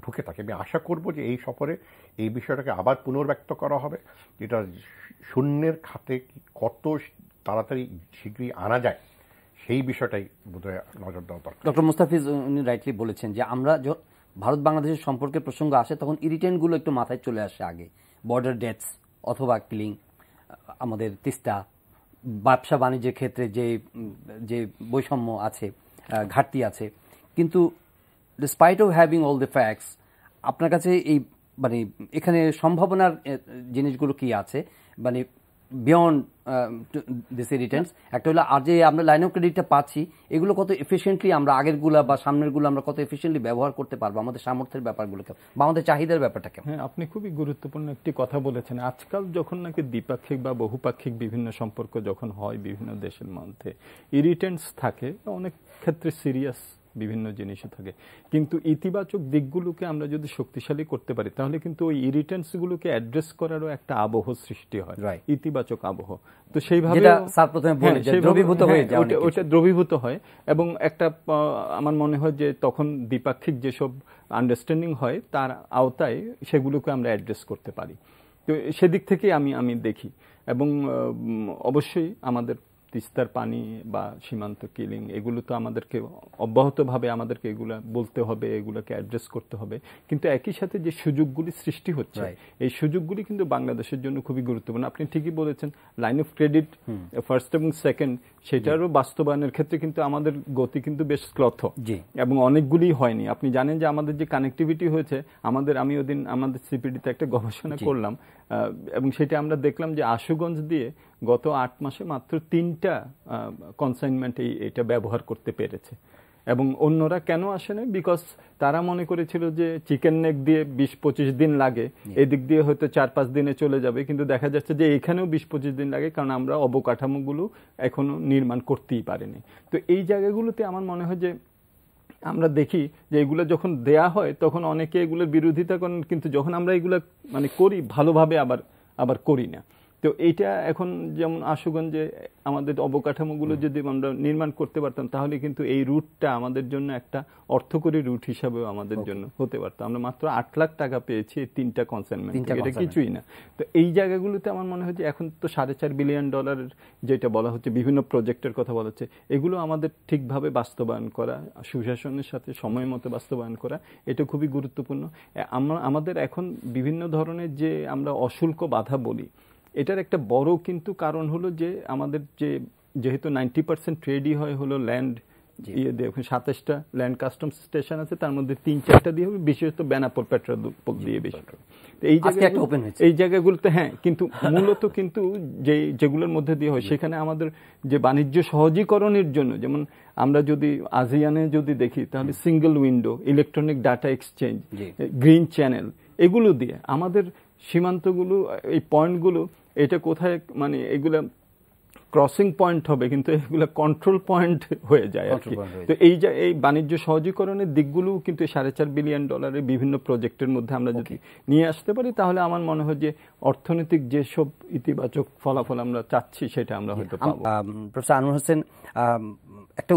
ঢুকে থাকে। আমি আশা করব যে এই সফরে এই বিষয়টাকে আবার পুনর্ব্যক্ত করা হবে, যেটা শূন্যের খাতে কত তাড়াতাড়ি শীঘ্রই আনা যায় সেই বিষয়টাই বোধহয় নজর দেওয়া দরকার। ডক্টর মুস্তাফিজ উনি রাইটলি বলেছেন যে আমরা ভারত বাংলাদেশের সম্পর্কে প্রসঙ্গ আসে তখন ইরিটেন্টগুলো একটু মাথায় চলে আসে আগে, বর্ডার ডেথস অথবা কিলিং, আমাদের তিস্তা, ব্যবসা বাণিজ্যের ক্ষেত্রে যে বৈষম্য আছে, ঘাটতি আছে। কিন্তু despite of having all the facts, আপনার কাছে এই মানে এখানে সম্ভাবনার জিনিসগুলো কি আছে, মানে বিয়ন্ড দিস ইরিটেন্টস? একটা হলো আর যে আমরা লাইন অফ ক্রেডিটটা পাচ্ছি, এগুলো কত এফিসিয়েন্টলি আমরা আগেরগুলা বা সামনেরগুলো আমরা কত এফিসিয়েন্টলি ব্যবহার করতে পারবো, আমাদের সামর্থ্যের ব্যাপারগুলো কেমন বা আমাদের চাহিদার ব্যাপারটা কেমন? হ্যাঁ, আপনি খুবই গুরুত্বপূর্ণ একটি কথা বলেছেন। আজকাল যখন নাকি দ্বিপাক্ষিক বা বহুপাক্ষিক বিভিন্ন সম্পর্ক যখন হয় বিভিন্ন দেশের মধ্যে, ইরিটেন্টস থাকে, অনেক ক্ষেত্রে সিরিয়াস বিভিন্ন জিনিসও থাকে, কিন্তু ইতিবাচক দিকগুলোকে আমরা যদি শক্তিশালী করতে পারি তাহলে কিন্তু ওই ইরিটেন্টসগুলোকে অ্যাড্রেস করারও একটা আবহ সৃষ্টি হয়, ইতিবাচক আবহ। তো সেইভাবে ওইটা দ্রবীভূত হয়, এবং একটা আমার মনে হয় যে তখন দ্বিপাক্ষিক যেসব আন্ডারস্ট্যান্ডিং হয় তার আওতায় সেগুলোকে আমরা অ্যাড্রেস করতে পারি। তো সেদিক থেকে আমি দেখি, এবং অবশ্যই আমাদের তিস্তার পানি বা সীমান্ত কিলিং এগুলো তো আমাদেরকে অব্যাহতভাবে আমাদেরকে এগুলা বলতে হবে, এগুলোকে অ্যাড্রেস করতে হবে। কিন্তু একই সাথে যে সুযোগগুলি সৃষ্টি হচ্ছে, এই সুযোগগুলি কিন্তু বাংলাদেশের জন্য খুবই গুরুত্বপূর্ণ। আপনি ঠিকই বলেছেন, লাইন অফ ক্রেডিট ফার্স্ট এবং সেকেন্ড, সেটারও বাস্তবায়নের ক্ষেত্রে কিন্তু আমাদের গতি কিন্তু বেশ ক্লথ, এবং অনেকগুলি হয়নি। আপনি জানেন যে আমাদের যে কানেক্টিভিটি হয়েছে, আমি ওদিন আমাদের সিপিডিতে একটা গবেষণা করলাম, এবং সেটা আমরা দেখলাম যে আশুগঞ্জ দিয়ে গত 8 মাসে মাত্র 3টা কনসাইনমেন্ট এটা ব্যবহার করতে পেরেছে। এবং অন্যরা কেন আসে না? বিকজ তারা মনে করেছিল যে চিকেন নেক দিয়ে 20-25 দিন লাগে, এদিক দিয়ে হয়তো 4-5 দিনে চলে যাবে, কিন্তু দেখা যাচ্ছে যে এখানেও 20-25 দিন লাগে, কারণ আমরা অবকাঠামোগুলো এখনো নির্মাণ করতেই পারিনি। তো এই জায়গাগুলোতে আমার মনে হয় যে আমরা দেখি যে এগুলো যখন দেয়া হয় তখন অনেকে এগুলোর বিরোধিতা করেন, কিন্তু যখন আমরা এগুলো মানে করি ভালোভাবে আবার করি না। তো এইটা এখন যেমন আশুগঞ্জে আমাদের অবকাঠামোগুলো যদি আমরা নির্মাণ করতে পারতাম তাহলে কিন্তু এই রুটটা আমাদের জন্য একটা অর্থকরী রুট হিসাবেও আমাদের জন্য হতে পারতো। আমরা মাত্র 8 লাখ টাকা পেয়েছি 3টা কনসাইনমেন্ট, এটা কিছুই না। তো এই জায়গাগুলোতে আমার মনে হয় যে এখন তো $4.5 বিলিয়ন যেটা বলা হচ্ছে, বিভিন্ন প্রজেক্টের কথা বলা হচ্ছে, এগুলো আমাদের ঠিকভাবে বাস্তবায়ন করা, সুশাসনের সাথে সময় মতো বাস্তবায়ন করা, এটা খুবই গুরুত্বপূর্ণ। আমাদের এখন বিভিন্ন ধরনের যে আমরা অশুল্ক বাধা বলি, এটার একটা বড় কিন্তু কারণ হলো যে আমাদের যেহেতু 90% ট্রেডই হয় হলো ল্যান্ড ইয়ে দিয়ে, 27টা ল্যান্ড কাস্টমস স্টেশন আছে, তার মধ্যে 3-4টা দিয়ে হবে, বিশেষত বেনাপোল পেট্রোল দিয়ে বেশি। এই জায়গাগুলোতে হ্যাঁ, কিন্তু মূলত কিন্তু যেগুলোর মধ্যে দিয়ে হয় সেখানে আমাদের যে বাণিজ্য সহজীকরণের জন্য, যেমন আমরা যদি ASEAN-এ যদি দেখি তাহলে single window, electronic data exchange, green channel, এগুলো দিয়ে আমাদের সীমান্তগুলো, এই পয়েন্টগুলো, এটা কোথায় মানে এগুলা ক্রসিং পয়েন্ট হবে, কিন্তু এগুলো কন্ট্রোল পয়েন্ট হয়ে যায় আর কি। তো এই বাণিজ্য সহজীকরণের দিকগুলো কিন্তু $4.5 বিলিয়ন বিভিন্ন প্রজেক্টের মধ্যে আমরা যদি নিয়ে আসতে পারি, তাহলে আমার মনে হয় যে অর্থনৈতিক যেসব ইতিবাচক ফলাফল আমরা চাচ্ছি সেটা আমরা হয়তো পাবো। প্রফেসর আনোয়ার হোসেন, একটা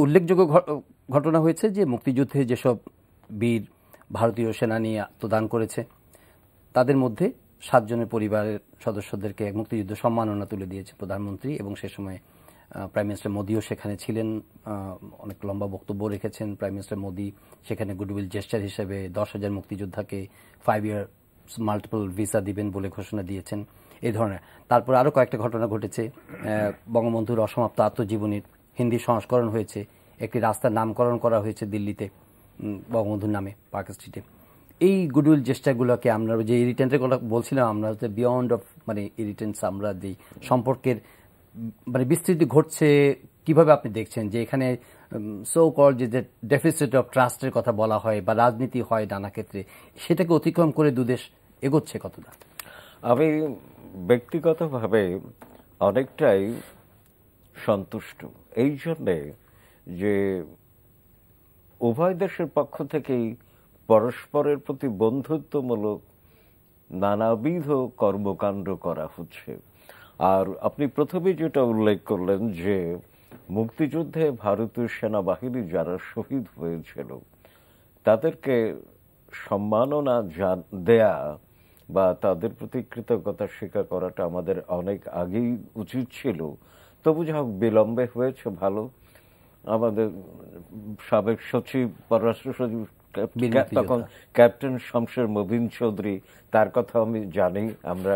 ঘটনা হয়েছে যে মুক্তিযুদ্ধে যেসব বীর ভারতীয় সেনানী আত্মদান করেছে তাদের মধ্যে 7 জনের পরিবারের সদস্যদেরকে মুক্তিযুদ্ধ সম্মাননা তুলে দিয়েছে প্রধানমন্ত্রী, এবং সে সময় প্রাইম মিনিস্টার মোদিও সেখানে ছিলেন, অনেক লম্বা বক্তব্য রেখেছেন প্রাইম মিনিস্টার মোদি। সেখানে গুডউইল জেস্টার হিসেবে 10,000 মুক্তিযোদ্ধাকে 5 ইয়ার মাল্টিপল ভিসা দিবেন বলে ঘোষণা দিয়েছেন, এই ধরনের। তারপর আরও কয়েকটা ঘটনা ঘটেছে। বঙ্গবন্ধুর অসমাপ্ত আত্মজীবনীর হিন্দি সংস্করণ হয়েছে, একটি রাস্তার নামকরণ করা হয়েছে দিল্লিতে বঙ্গবন্ধুর নামে, পার্ক স্ট্রিটে। এই গুডউইল জেস্টারগুলোকে আমরা যে ইরিটেন্টের কথা বলছিলাম, আমরা হচ্ছে বিয়ন্ড অফ মানে ইরিটেন্টস, আমরা যে সম্পর্কের মানে বিস্তৃতি ঘটছে, কিভাবে আপনি দেখছেন যে এখানে সো কল যে ডেফিসিট অফ ট্রাস্টের কথা বলা হয় বা রাজনীতি হয় নানা ক্ষেত্রে, সেটাকে অতিক্রম করে দুদেশ এগোচ্ছে কতটা? আমি ব্যক্তিগতভাবে অনেকটাই সন্তুষ্ট এই জন্যে যে উভয় দেশের পক্ষ থেকেই পরস্পরের প্রতি বন্ধুত্বমূলক নানাবিধ কর্মকাণ্ড করা হচ্ছে। আর আপনি প্রথমে যেটা উল্লেখ করলেন যে মুক্তিযুদ্ধে ভারতীয় সেনাবাহিনী যারা শহীদ হয়েছিল তাদেরকে সম্মাননা দেয়া বা তাদের প্রতি কৃতজ্ঞতা স্বীকার করাটা আমাদের অনেক আগেই উচিত ছিল। তবু যা হোক বিলম্বে হয়েছে ভালো। আমাদের সাবেক সচিব, পররাষ্ট্র সচিব তখন ক্যাপ্টেন শমশের মোবিন চৌধুরী, তার কথা আমি জানি আমরা,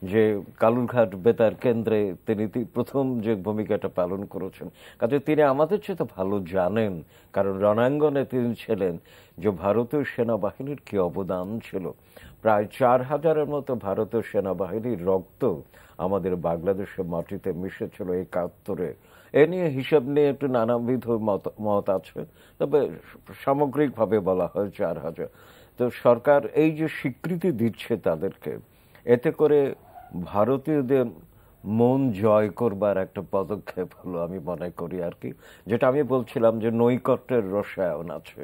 যে কালুরঘাট বেতার কেন্দ্রে তিনি প্রথম যে ভূমিকাটা পালন করেছেন, কাজে তিনি আমাদের চেয়ে তো ভালো জানেন, কারণ রণাঙ্গনে তিনি ছিলেন, যে ভারতীয় সেনাবাহিনীর কি অবদান ছিল। প্রায় 4,000-এর মতো ভারতীয় সেনাবাহিনীর রক্ত আমাদের বাংলাদেশের মাটিতে মিশেছিল 71-এ। এ নিয়ে হিসাব নিয়ে একটু নানাবিধ মত আছে, তবে সামগ্রিকভাবে বলা হয় 4,000। তো সরকার এই যে স্বীকৃতি দিচ্ছে তাদেরকে, এতে করে ভারতীয়দের মন জয় করবার একটা পদক্ষেপ হলো আমি মনে করি আর কি। যেটা আমি বলছিলাম যে নৈকট্যের রসায়ন আছে,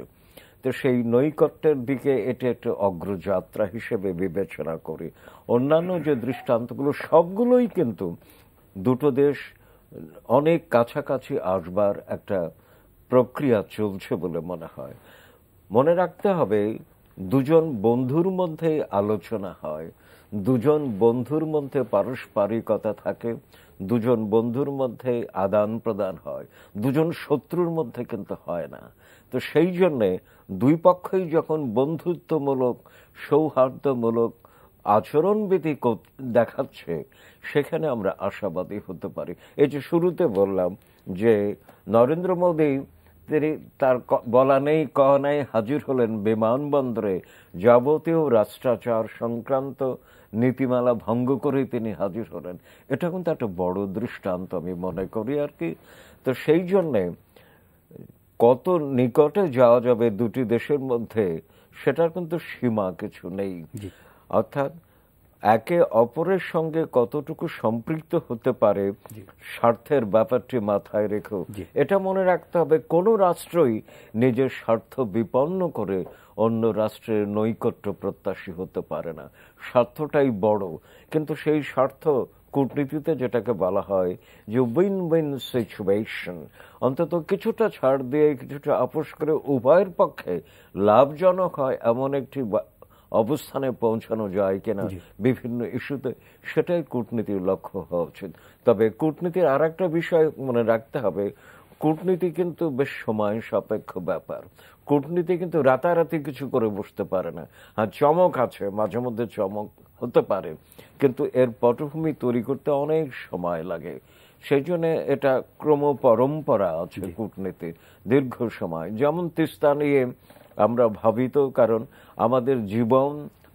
তো সেই নৈকট্যের দিকে এটা একটা অগ্রযাত্রা হিসেবে বিবেচনা করি। অন্যান্য যে দৃষ্টান্তগুলো সবগুলোই কিন্তু দুটো দেশ অনেক কাছাকাছি আসবার একটা প্রক্রিয়া চলছে বলে মনে হয়। মনে রাখতে হবে, দুজন বন্ধুর মধ্যে আলোচনা হয়, দুজন বন্ধুর মধ্যে পারস্পরিকতা থাকে, দুজন বন্ধুর মধ্যে আদান প্রদান হয়, দুজন শত্রুর মধ্যে কিন্তু হয় না। তো সেই জন্যে দুই পক্ষই যখন বন্ধুত্বমূলক, সৌহার্দ্যমূলক আচরণবিধি দেখাচ্ছে, সেখানে আমরা আশাবাদী হতে পারি। এই যে শুরুতে বললাম যে নরেন্দ্র মোদী তিনি তার বলা নেই কওয়া নেই হাজির হলেন বিমানবন্দরে, যাবতীয় রাষ্ট্রাচার সংক্রান্ত নীতিমালা ভঙ্গ করেই তিনি হাজির হলেন। এটা কিন্তু একটা বড় দৃষ্টান্ত আমি মনে করি আর কি। তো সেই জন্যে কত নিকটে যাওয়া যাবে দুটি দেশের মধ্যে, সেটার কিন্তু সীমা কিছু নেই। অর্থাৎ একে অপরের সঙ্গে কতটুকু সম্পৃক্ত হতে পারে স্বার্থের ব্যাপারটি মাথায় রেখেও এটা মনে রাখতে হবে, কোনো রাষ্ট্রই নিজের স্বার্থ বিপন্ন করে অন্য রাষ্ট্রের নৈকট্য প্রত্যাশী হতে পারে না। স্বার্থটাই বড়, কিন্তু সেই স্বার্থ কূটনীতিতে যেটাকে বলা হয় যে উইন উইন সিচুয়েশন, অন্তত কিছুটা ছাড় দিয়ে কিছুটা আপোষ করে উভয়ের পক্ষে লাভজনক হয় এমন একটি অবস্থানে পৌঁছানো যায় কিনা বিভিন্ন ইস্যুতে, সেটাই কূটনীতির লক্ষ্য হওয়া উচিত। তবে কূটনীতির আর একটা বিষয় মনে রাখতে হবে, কূটনীতি কিন্তু বেশ সময় সাপেক্ষ ব্যাপার। কূটনীতি কিন্তু রাতারাতি কিছু করে বসতে পারে না। হ্যাঁ, চমক আছে, মাঝে মধ্যে চমক হতে পারে, কিন্তু এর পটভূমি তৈরি করতে অনেক সময় লাগে। সেই জন্য এটা ক্রম পরম্পরা আছে কূটনীতি, দীর্ঘ সময়। যেমন তিস্তা নিয়ে আমরা ভাবিত, কারণ আমাদের জীবন,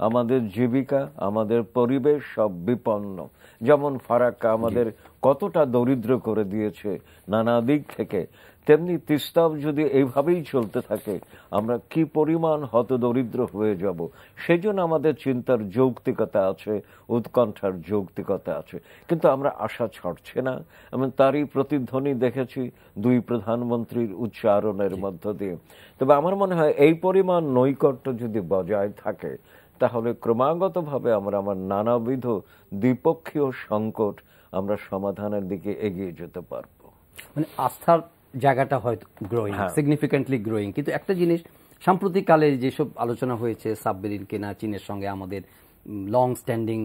আমাদের জীবিকা, আমাদের পরিবেশ সব বিপন্ন। যেমন ফারাক্কা আমাদের কতটা দরিদ্র করে দিয়েছে নানা দিক থেকে, তেমনি তিস্তাও যদি এইভাবেই চলতে থাকে আমরা কি পরিমাণ হতদরিদ্র হয়ে যাব। সেই জন্য আমাদের চিন্তার যৌক্তিকতা আছে, উৎকণ্ঠার যৌক্তিকতা আছে, কিন্তু আমরা আশা ছাড়ছে না। আমি তারই প্রতিধ্বনি দেখেছি দুই প্রধানমন্ত্রীর উচ্চারণের মধ্য দিয়ে। তবে আমার মনে হয় এই পরিমাণ নৈকট্য যদি বজায় থাকে তাহলে ক্রমাগতভাবে আমরা আমার নানাবিধ দ্বিপক্ষীয় সংকট আমরা সমাধানের দিকে এগিয়ে যেতে পারবো। মানে আস্থার জায়গাটা হয়তো গ্রোয়িং, সিগনিফিকেন্টলি গ্রোয়িং। কিন্তু একটা জিনিস, সাম্প্রতিককালে যেসব আলোচনা হয়েছে, সাবমেরিন কেনা, চীনের সঙ্গে আমাদের লং স্ট্যান্ডিং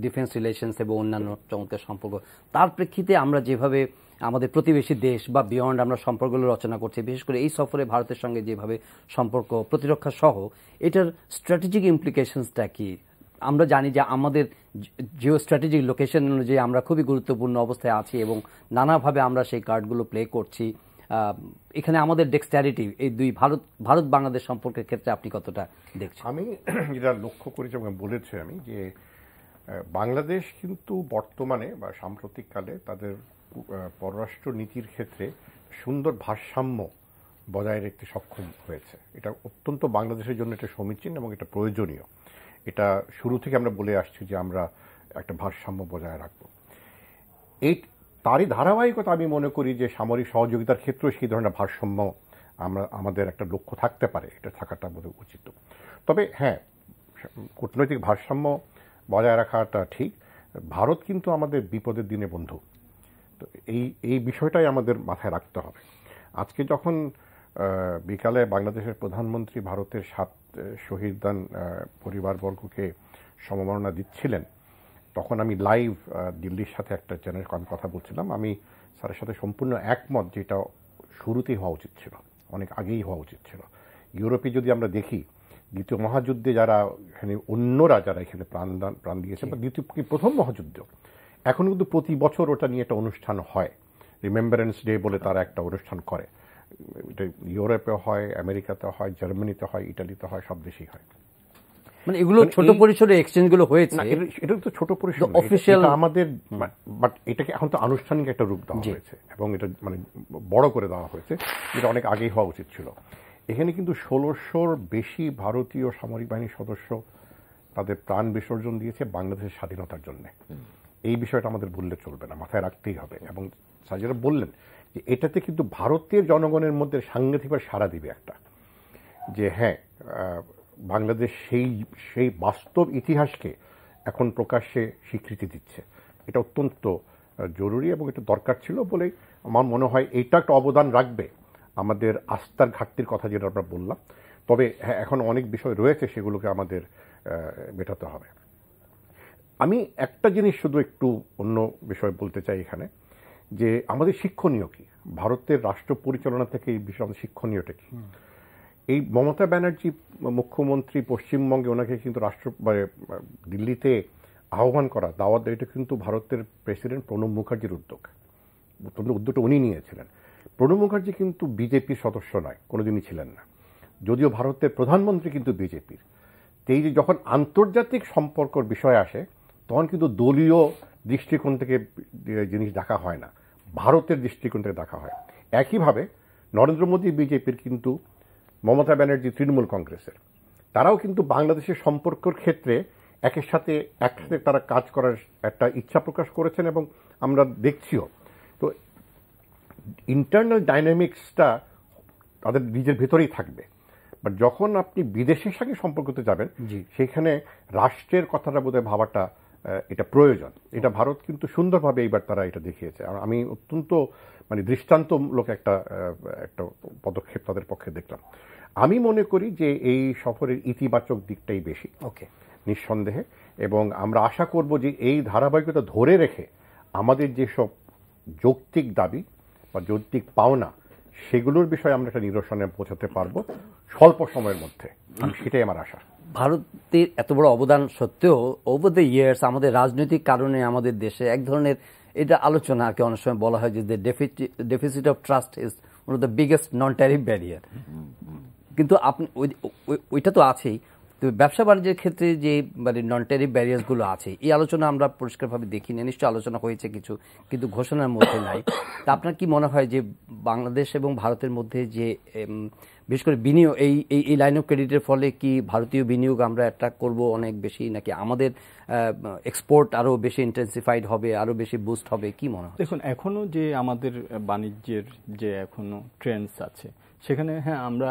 ডিফেন্স রিলেশনস এবং অন্যান্য চমৎকার সম্পর্ক, তার প্রেক্ষিতে আমরা যেভাবে আমাদের প্রতিবেশী দেশ বা বিয়ন্ড আমরা সম্পর্কগুলো রচনা করছি, বিশেষ করে এই সফরে ভারতের সঙ্গে যেভাবে সম্পর্ক, প্রতিরক্ষা সহ, এটার স্ট্র্যাটেজিক ইমপ্লিকেশনসটা কি? আমরা জানি যে আমাদের জিও স্ট্র্যাটেজিক লোকেশন অনুযায়ী আমরা খুবই গুরুত্বপূর্ণ অবস্থায় আছি এবং নানাভাবে আমরা সেই কার্ডগুলো প্লে করছি। এখানে আমাদের ডেক্সটারিটি, এই দুই ভারত বাংলাদেশ সম্পর্কের ক্ষেত্রে আপনি কতটা দেখছেন? আমি যেটা লক্ষ্য করেছি এবং বলেছি আমি, যে বাংলাদেশ কিন্তু বর্তমানে বা সাম্প্রতিককালে তাদের পররাষ্ট্র নীতির ক্ষেত্রে সুন্দর ভারসাম্য বজায় রাখতে সক্ষম হয়েছে। এটা অত্যন্ত বাংলাদেশের জন্য এটা সমীচীন এবং এটা প্রয়োজনীয়। এটা শুরু থেকে আমরা বলে আসছি যে আমরা একটা ভারসাম্য বজায় রাখবো। এই তারই ধারাবাহিকতা আমি মনে করি যে সামরিক সহযোগিতার ক্ষেত্রেও সেই ধরনের ভারসাম্য আমাদের একটা লক্ষ্য থাকতে পারে, এটা থাকাটা বোধহয় উচিত। তবে হ্যাঁ, কূটনৈতিক ভারসাম্য বজায় রাখাটা ঠিক। ভারত কিন্তু আমাদের বিপদের দিনে বন্ধু, তো এই বিষয়টাই আমাদের মাথায় রাখতে হবে। আজকে যখন বিকালে বাংলাদেশের প্রধানমন্ত্রী ভারতের 7 শহীদান পরিবারবর্গকে সমবেদনা দিচ্ছিলেন, তখন আমি লাইভ দিল্লির সাথে একটা চ্যানেল কথা বলছিলাম। আমি স্যারের সাথে সম্পূর্ণ একমত, যেটা শুরুতেই হওয়া উচিত ছিল, অনেক আগেই হওয়া উচিত ছিল। ইউরোপে যদি আমরা দেখি, দ্বিতীয় মহাযুদ্ধে যারা এখানে অন্যরা যারা এখানে প্রাণ দিয়েছে, বা প্রথম মহাযুদ্ধ, এখন কিন্তু প্রতি বছর ওটা নিয়ে একটা অনুষ্ঠান হয়, রিমেম্বারেন্স ডে বলে তারা একটা অনুষ্ঠান করে। এটা ইউরোপে হয়, আমেরিকাতে হয়, জার্মানিতে হয়, ইটালিতে হয়, সব দেশেই হয়। মানে এগুলো ছোট পরিসরে এক্সচেঞ্জগুলো হয়েছে, এটা তো ছোট পরিসর অফিশিয়াল আমাদের, বাট এটাকে এখন তো আনুষ্ঠানিক একটা রূপ দেওয়া হয়েছে এবং এটা মানে বড় করে দেওয়া হয়েছে, যেটা অনেক আগেই হওয়া উচিত ছিল। এখানে কিন্তু 1600-র বেশি ভারতীয় সামরিক বাহিনীর সদস্য তাদের প্রাণ বিসর্জন দিয়েছে বাংলাদেশের স্বাধীনতার জন্য। এই বিষয়টা আমাদের ভুললে চলবে না, মাথায় রাখতেই হবে। এবং সাজিরা বললেন যে এটাতে কিন্তু ভারতের জনগণের মধ্যে সাংঘাতিকভাবে সাড়া দিবে একটা, যে হ্যাঁ, বাংলাদেশ সেই বাস্তব ইতিহাসকে এখন প্রকাশ্যে স্বীকৃতি দিচ্ছে। এটা অত্যন্ত জরুরি এবং এটা দরকার ছিল বলেই আমার মনে হয় এইটা একটা অবদান রাখবে আমাদের আস্থার ঘাটতির কথা যেটা আমরা বললাম। তবে হ্যাঁ, এখন অনেক বিষয় রয়েছে, সেগুলোকে আমাদের মেটাতে হবে। আমি একটা জিনিস শুধু একটু অন্য বিষয় বলতে চাই এখানে, যে আমাদের শিক্ষণীয় কি, ভারতের রাষ্ট্র পরিচালনা থেকে এই বিষয়ে আমাদের শিক্ষণীয়টা কি। এই মমতা ব্যানার্জি মুখ্যমন্ত্রী, পশ্চিমবঙ্গে ওনাকে কিন্তু দিল্লিতে আহ্বান করা, দাওয়াত দেওয়া, এটা কিন্তু ভারতের প্রেসিডেন্ট প্রণব মুখার্জির উদ্যোগটা উনি নিয়েছিলেন। প্রণব মুখার্জি কিন্তু বিজেপির সদস্য নয়, কোনোদিনই ছিলেন না, যদিও ভারতের প্রধানমন্ত্রী কিন্তু বিজেপির। এই যে যখন আন্তর্জাতিক সম্পর্কর বিষয় আসে, তখন কিন্তু দলীয় দৃষ্টিকোণ থেকে জিনিস দেখা হয় না, ভারতের দৃষ্টিকোণ থেকে দেখা হয়। একইভাবে নরেন্দ্র মোদী বিজেপির, কিন্তু মমতা ব্যানার্জি তৃণমূল কংগ্রেসের, তারাও কিন্তু বাংলাদেশের সম্পর্কের ক্ষেত্রে একসাথে তারা কাজ করার একটা ইচ্ছা প্রকাশ করেছেন এবং আমরা দেখছিও। তো ইন্টারনাল ডাইনামিক্সটা তাদের নিজের ভেতরেই থাকবে, বাট যখন আপনি বিদেশের সঙ্গে সম্পর্কতে যাবেন, সেখানে রাষ্ট্রের কথাটা বোধহয় ভাবাটা এটা প্রয়োজন। এটা ভারত কিন্তু সুন্দরভাবে এইবার তারা এটা দেখিয়েছে। আর আমি অত্যন্ত দৃষ্টান্তমূলক একটা পদক্ষেপ তাদের পক্ষে দেখলাম। আমি মনে করি যে এই সফরের ইতিবাচক দিকটাই বেশি, নিঃসন্দেহে। এবং আমরা আশা করব যে এই ধারাবাহিকতা ধরে রেখে আমাদের যেসব যৌক্তিক দাবি বা যৌক্তিক পাওনা সেগুলোর বিষয়ে আমরা একটা নিরসনে পৌঁছাতে পারবো স্বল্প সময়ের মধ্যে, সেটাই আমার আশা। ভারতের এত বড় অবদান সত্ত্বেও ওভার দ্য ইয়ার্স আমাদের রাজনৈতিক কারণে আমাদের দেশে এক ধরনের এটা আলোচনা আর কি অনেক সময় বলা হয় যে deficit of trust is one of the biggest non tariff barrier. কিন্তু আপনি ওইটা তো আছেই, তো ব্যবসা বাণিজ্যের ক্ষেত্রে যে মানে নন ট্যারিফ ব্যারিয়ার্সগুলো আছে এই আলোচনা আমরা পরিষ্কারভাবে দেখি না, নিশ্চয়ই আলোচনা হয়েছে কিছু, কিন্তু ঘোষণার মধ্যে নাই। তা আপনার কি মনে হয় যে বাংলাদেশ এবং ভারতের মধ্যে যে বিশেষ করে বিনিয়োগ এই লাইন অফ ক্রেডিটের ফলে কি ভারতীয় বিনিয়োগ আমরা অ্যাট্রাক্ট করব অনেক বেশি, নাকি আমাদের এক্সপোর্ট আরো বেশি ইন্টেন্সিফাইড হবে, আরো বেশি বুস্ট হবে, কি মনে হয়? দেখুন, এখনো যে আমাদের বাণিজ্যের যে এখনো ট্রেন্ডস আছে সেখানে, হ্যাঁ, আমরা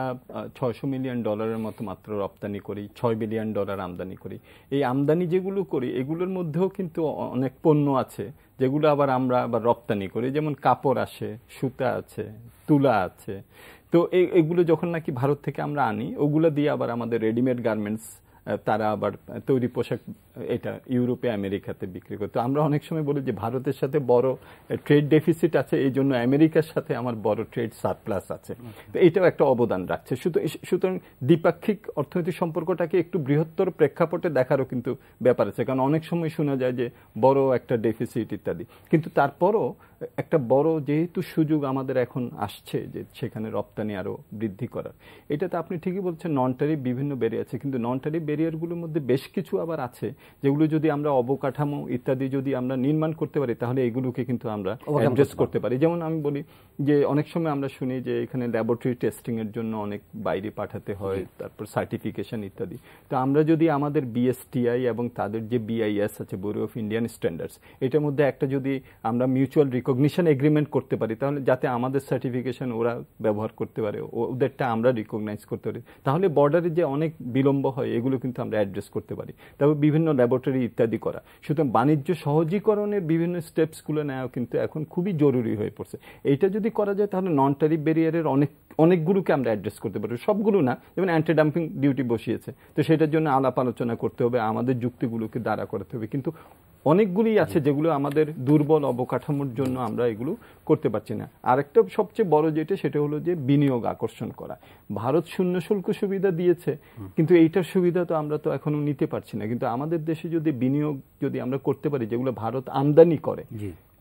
$600 মিলিয়ন মতো মাত্র রপ্তানি করি, $6 বিলিয়ন আমদানি করি। এই আমদানি যেগুলো করি এগুলোর মধ্যেও কিন্তু অনেক পণ্য আছে যেগুলো আবার আমরা আবার রপ্তানি করি, যেমন কাপড় আসে, সুতা আছে, তুলা আছে। তো এগুলো যখন নাকি ভারত থেকে আমরা আনি, ওগুলো দিয়ে আবার আমাদের রেডিমেড গার্মেন্টস তারা আবার তৈরি পোশাক এটা ইউরোপে আমেরিকাতে বিক্রি করে। তো আমরা অনেক সময় বলি যে ভারতের সাথে বড় ট্রেড ডেফিসিট আছে, এই জন্য আমেরিকার সাথে আমার বড় ট্রেড সারপ্লাস আছে। তো এটাও একটা অবদান রাখছে। সুতরাং দ্বিপাক্ষিক অর্থনৈতিক সম্পর্কটাকে একটু বৃহত্তর প্রেক্ষাপটে দেখারও কিন্তু ব্যাপার আছে, কারণ অনেক সময় শোনা যায় যে বড় একটা ডেফিসিট ইত্যাদি, কিন্তু তারপরও একটা বড় যেহেতু সুযোগ আমাদের এখন আসছে যে সেখানে রপ্তানি আরো বৃদ্ধি করার, এটাতে আপনি ঠিকই বলছেন নন ট্যারিফ বিভিন্ন ব্যারিয়ার আছে, কিন্তু নন ট্যারিফ ব্যারিয়ারগুলোর মধ্যে বেশ কিছু আবার আছে যেগুলো যদি আমরা অবকাঠামো ইত্যাদি যদি আমরা নির্মাণ করতে পারি তাহলে এগুলোকে কিন্তু আমরা অ্যাড্রেস করতে পারি। যেমন আমি বলি যে অনেক সময় আমরা শুনি যে এখানে ল্যাবরেটরি টেস্টিং এর জন্য অনেক বাইরে পাঠাতে হয়, তারপর সার্টিফিকেশন ইত্যাদি। তো আমরা যদি আমাদের বিএসটিআই এবং তাদের যে বিআইএস আছে, ব্যুরো অফ ইন্ডিয়ান স্ট্যান্ডার্ডস, এটার মধ্যে একটা যদি আমরা মিউচুয়াল রিকগনিশন এগ্রিমেন্ট করতে পারি, তাহলে যাতে আমাদের সার্টিফিকেশন ওরা ব্যবহার করতে পারে, ওদেরটা আমরা রিকগনাইজ করতে পারি, তাহলে বর্ডারে যে অনেক বিলম্ব হয় এগুলো কিন্তু আমরা অ্যাড্রেস করতে পারি। তবে বিভিন্ন ল্যাবরেটরি ইত্যাদি করা, সুতরাং বাণিজ্য সহজীকরণের বিভিন্ন স্টেপসগুলো নেওয়া কিন্তু এখন খুবই জরুরি হয়ে পড়ছে। এইটা যদি করা যায় তাহলে নন ট্যারিফ ব্যারিয়ারের অনেকগুলোকে আমরা অ্যাড্রেস করতে পারি, সবগুলো না। যেমন অ্যান্টি ডাম্পিং ডিউটি বসিয়েছে, তো সেটার জন্য আলাপ আলোচনা করতে হবে, আমাদের যুক্তিগুলোকে দাঁড়া করতে হবে, কিন্তু অনেকগুলি আছে যেগুলো আমাদের দুর্বল অবকাঠামোর জন্য আমরা এগুলো করতে পারছি না। আরেকটা সবচেয়ে বড় যেটা, সেটা হলো যে বিনিয়োগ আকর্ষণ করা। ভারত শূন্য শুল্ক সুবিধা দিয়েছে, কিন্তু এইটার সুবিধা তো আমরা তো এখনো নিতে পারছি না। কিন্তু আমাদের দেশে যদি বিনিয়োগ যদি আমরা করতে পারি যেগুলো ভারত আমদানি করে,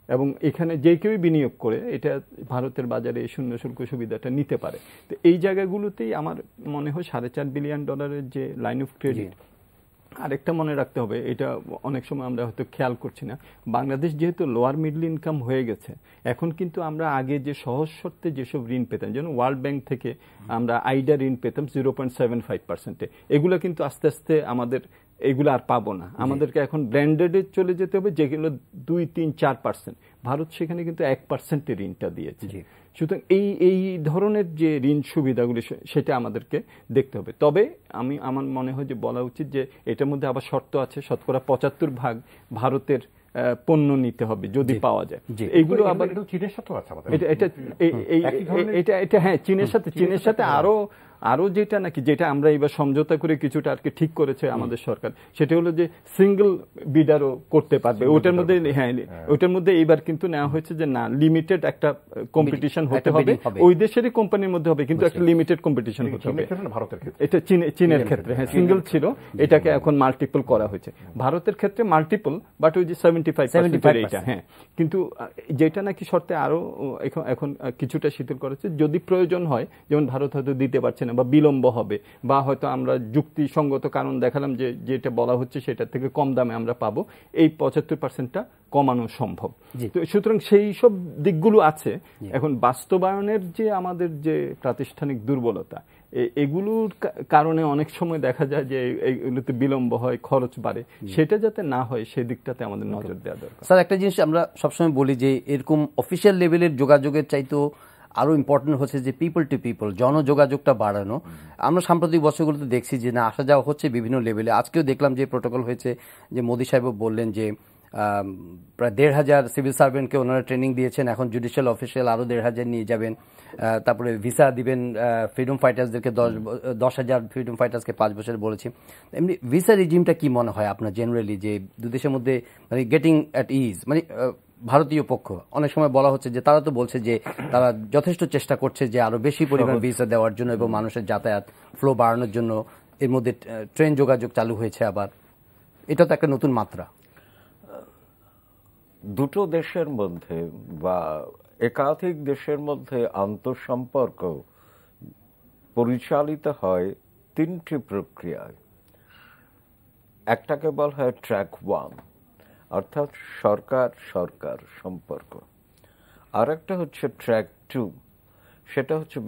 এবং এখানে যে কেউই বিনিয়োগ করে এটা ভারতের বাজারে এই শূন্য শুল্ক সুবিধাটা নিতে পারে, তো এই জায়গাগুলোতেই আমার মনে হয় $4.5 বিলিয়ন যে লাইন অফ ক্রেডিট। আরেকটা মনে রাখতে হবে, এটা অনেক সময় আমরা হয়তো খেয়াল করছি না, বাংলাদেশ যেহেতু লোয়ার মিডল ইনকাম হয়ে গেছে, এখন কিন্তু আমরা আগে যে সহজ শর্তে যেসব ঋণ পেতাম, যেমন ওয়ার্ল্ড ব্যাংক থেকে আমরা আইডা ঋণ পেতাম 0.75%, এগুলো কিন্তু আস্তে আস্তে আমাদের এগুলো আর পাবো না। আমাদেরকে এখন ব্র্যান্ডেডে চলে যেতে হবে, যেগুলো 2-3-4%। ভারত সেখানে কিন্তু 1% ঋণটা দিয়েছে। সুতরাং এই ধরনের যে ঋণ সুবিধাগুলি সেটা আমাদেরকে দেখতে হবে। তবে আমার মনে হয় যে বলা উচিত যে এটার মধ্যে আবার শর্ত আছে, শতকরা 75% ভারতের পণ্য নিতে হবে যদি পাওয়া যায়। এইগুলো আবার চীনের সাথে আছে আমাদের, এটা হ্যাঁ, চীনের সাথে আরো যেটা আমরা এবার সমঝোতা করে কিছুটা আর কি ঠিক করেছে আমাদের সরকার, সেটা হলো যে সিঙ্গেল বিডারও করতে পারবে। ওটার মধ্যে এবার কিন্তু নেওয়া হয়েছে যে না, লিমিটেড একটা কম্পিটিশন হতে হবে, ওই দেশেরই কোম্পানির মধ্যে হবে, কিন্তু একটা লিমিটেড কম্পিটিশন হতে হবে। এটা চীনের ক্ষেত্রে হ্যাঁ সিঙ্গেল ছিল, এটাকে এখন মাল্টিপল করা হয়েছে। ভারতের ক্ষেত্রে মাল্টিপল, বাট ওই যে 75% এটা, হ্যাঁ। কিন্তু যেটা নাকি শর্তে আরো এখন কিছুটা শিথিল করেছে, যদি প্রয়োজন হয়, যেমন ভারত হয়তো দিতে পারছে না বা বিলম্ব হবে, বা হয়তো আমরা যুক্তিসঙ্গত কারণ দেখালাম যে যেটা বলা হচ্ছে সেটার থেকে কম দামে আমরা পাবো, এই 75%টা কমানো সম্ভব। তো সুতরাং সেই সব দিকগুলো আছে। এখন বাস্তবায়নের যে আমাদের যে প্রাতিষ্ঠানিক দুর্বলতা, এগুলোর কারণে অনেক সময় দেখা যায় যে এগুলোতে বিলম্ব হয়, খরচ বাড়ে, সেটা যাতে না হয় সেদিকটাতে আমাদের নজর দেওয়া দরকার। স্যার, একটা জিনিস আমরা সবসময় বলি যে এরকম অফিসিয়াল লেভেলের যোগাযোগের চাইতেও আরো ইম্পর্টেন্ট হচ্ছে যে পিপল টু পিপল, জনযোগাযোগটা বাড়ানো। আমরা সাম্প্রতিক বছরগুলোতে দেখছি যে না, আসা যাওয়া হচ্ছে বিভিন্ন লেভেলে। আজকেও দেখলাম যে প্রোটোকল হয়েছে, যে মোদি সাহেব বললেন যে প্রায় 1,500 সিভিল সার্ভেন্টকে ওনারা ট্রেনিং দিয়েছেন, এখন জুডিশিয়াল অফিসিয়াল আরও 1,500 নিয়ে যাবেন। তারপরে ভিসা দিবেন ফ্রিডম ফাইটার্সদেরকে 10,000 ফ্রিডম ফাইটার্সকে 5 বছর বলেছি। এমনি ভিসা রিজিমটা কি মনে হয় আপনার জেনারেলি, যে দুই দেশের মধ্যে মানে গেটিং অ্যাট ইজ, মানে ভারতীয় পক্ষ অনেক সময় বলা হচ্ছে যে তারা তো বলছে যে তারা যথেষ্ট চেষ্টা করছে যে আরো বেশি পরিমাণ ভিসা দেওয়ার জন্য এবং মানুষের যাতায়াত ফ্লো বাড়ানোর জন্য। এর মধ্যে ট্রেন যোগাযোগ চালু হয়েছে আবার, এটা তো একটা নতুন মাত্রা। দুটো দেশের মধ্যে বা একাধিক দেশের মধ্যে আন্তঃসম্পর্ক পরিচালিত হয় 3টি প্রক্রিয়ায়। একটাকে বলা হয় ট্র্যাক 1, অর্থাৎ সরকার সরকার সম্পর্ক। আর একটা হচ্ছে ট্র্যাক 2, সেটা হচ্ছে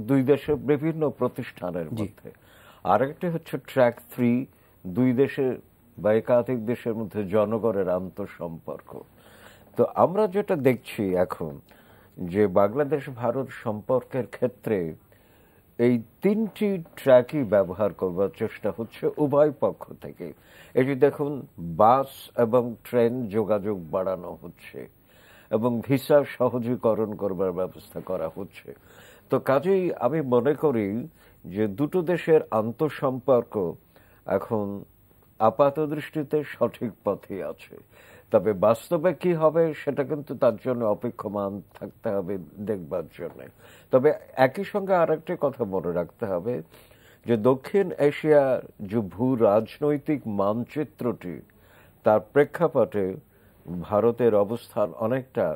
দুই দেশের বিভিন্ন প্রতিষ্ঠানের মধ্যে। আর একটা হচ্ছে ট্র্যাক 3, দুই দেশের বা একাধিক দেশের মধ্যে জনগণের আন্তঃসম্পর্ক। তো আমরা যেটা দেখছি এখন যে বাংলাদেশ ভারত সম্পর্কের ক্ষেত্রে এই 3টি ট্র্যাকই ব্যবহার করবার চেষ্টা হচ্ছে উভয় পক্ষ থেকে। এটি দেখুন, বাস এবং ট্রেন যোগাযোগ বাড়ানো হচ্ছে এবং ভিসা সহজীকরণ করবার ব্যবস্থা করা হচ্ছে। তো কাজেই আমি মনে করি যে দুটো দেশের আন্তঃসম্পর্ক এখন আপাত দৃষ্টিতে সঠিক পথে আছে। তবে বাস্তবে কি হবে সেটা কিন্তু তার জন্য অপেক্ষমান থাকতে হবে দেখবার জন্য। তবে একই সঙ্গে আরেকটি কথা মনে রাখতে হবে যে দক্ষিণ এশিয়ার যে ভূ রাজনৈতিক মানচিত্রটি, তার প্রেক্ষাপটে ভারতের অবস্থান অনেকটা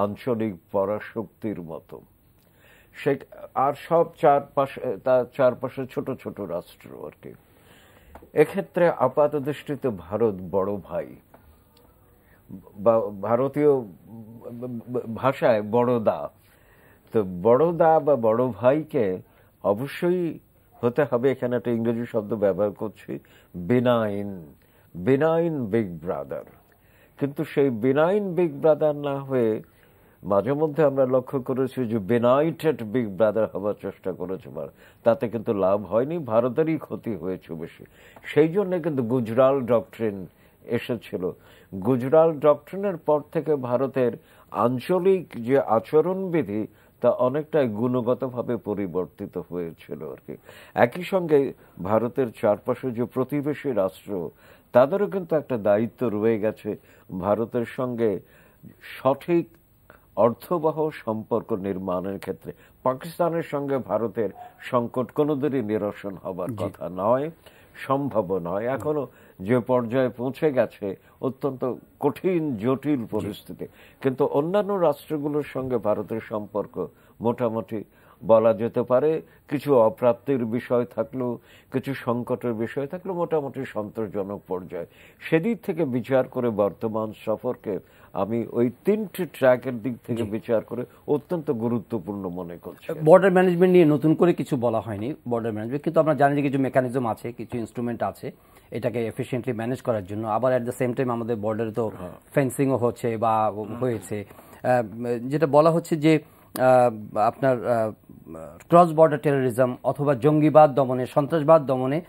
আঞ্চলিক পরাশক্তির মতো। সে আর সব চারপাশে ছোট ছোট রাষ্ট্র আর কি। এক্ষেত্রে আপাত দৃষ্টিতে ভারত বড় ভাই, বা ভারতীয় ভাষায় বড়দা। তো বড়দা বা বড় ভাইকে অবশ্যই হতে হবে, এখানে একটা ইংরেজি শব্দ ব্যবহার করছি, বিনাইন বিগ ব্রাদার। কিন্তু সেই বিনাইন বিগ ব্রাদার না হয়ে মাঝে মধ্যে আমরা লক্ষ্য করেছি যে বেনাইটেড বিগ ব্রাদার হওয়ার চেষ্টা করেছে, তাতে কিন্তু লাভ হয়নি, ভারতেরই ক্ষতি হয়েছে বেশি। সেই জন্য কিন্তু গুজরাল ডক্ট্রিন এসেছিল। গুজরাল ডক্ট্রিনের পর থেকে ভারতের আঞ্চলিক যে আচরণবিধি তা অনেকটাই গুণগতভাবে পরিবর্তিত হয়েছিল আর কি। একই সঙ্গে ভারতের চারপাশে যে প্রতিবেশী রাষ্ট্র, তাদেরও কিন্তু একটা দায়িত্ব রয়ে গেছে ভারতের সঙ্গে সঠিক অর্থবহ সম্পর্ক নির্মাণের ক্ষেত্রে। পাকিস্তানের সঙ্গে ভারতের সংকট কোনোদিনই নিরসন হবার কথা নয়, সম্ভব নয়। এখনো যে পর্যায়ে পৌঁছে গেছে অত্যন্ত কঠিন জটিল পরিস্থিতি। কিন্তু অন্যান্য রাষ্ট্রগুলোর সঙ্গে ভারতের সম্পর্ক মোটামুটি বলা যেতে পারে, কিছু অপ্রাপ্তির বিষয় থাকলেও, কিছু সংকটের বিষয় থাকলেও মোটামুটি সন্তোষজনক পর্যায়ে। সেদিক থেকে বিচার করে বর্তমান সফরকে আমি ওই 3টি ট্র্যাকের দিক থেকে বিচার করে অত্যন্ত গুরুত্বপূর্ণ মনে করছি। বর্ডার ম্যানেজমেন্ট নিয়ে নতুন করে কিছু বলা হয়নি, বর্ডার ম্যানেজমেন্ট, কিন্তু আমরা জানি যে কিছু মেকানিজম আছে, কিছু ইনস্ট্রুমেন্ট আছে এটাকে এফিশিয়েন্টলি ম্যানেজ করার জন্য। আবার অ্যাট দ্য সেম টাইম আমাদের বর্ডারে তো ফেন্সিংও হচ্ছে বা হয়েছে। যেটা বলা হচ্ছে যে আপনার ক্রস বর্ডার টেরোরিজম অথবা জঙ্গিবাদ দমনে, সন্ত্রাসবাদ দমনে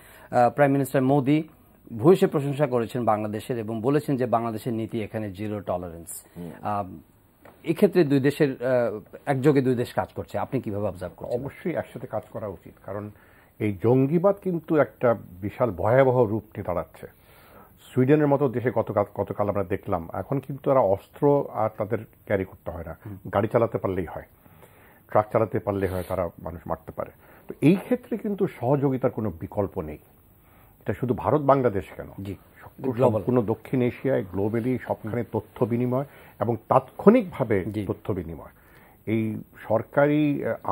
প্রাইম মিনিস্টার মোদি ভূয়সী প্রশংসা করেছেন বাংলাদেশের এবং বলেছেন যে বাংলাদেশের নীতি এখানে জিরো টলারেন্স। এক্ষেত্রে দুই দেশের একযোগে দুই দেশ কাজ করছে, আপনি কিভাবে অবজার্ভ করছেন? অবশ্যই একসাথে কাজ করা উচিত, কারণ এই জঙ্গিবাদ কিন্তু একটা বিশাল ভয়াবহ রূপ নিয়ে দাঁড়াচ্ছে। সুইডেনের মতো দেশে গতকাল আমরা দেখলাম, এখন কিন্তু তারা অস্ত্র আর তাদের ক্যারি করতে হয় না, গাড়ি চালাতে পারলেই হয়, ট্রাক চালাতে পারলে হয়, তারা মানুষ মারতে পারে। তো এই ক্ষেত্রে কিন্তু সহযোগিতার কোনো বিকল্প নেই। এটা শুধু ভারত বাংলাদেশ কেন, সম্পূর্ণ দক্ষিণ এশিয়ায় গ্লোবালি সবখানে তথ্য বিনিময় এবং তাৎক্ষণিকভাবে তথ্য বিনিময়। এই সরকারি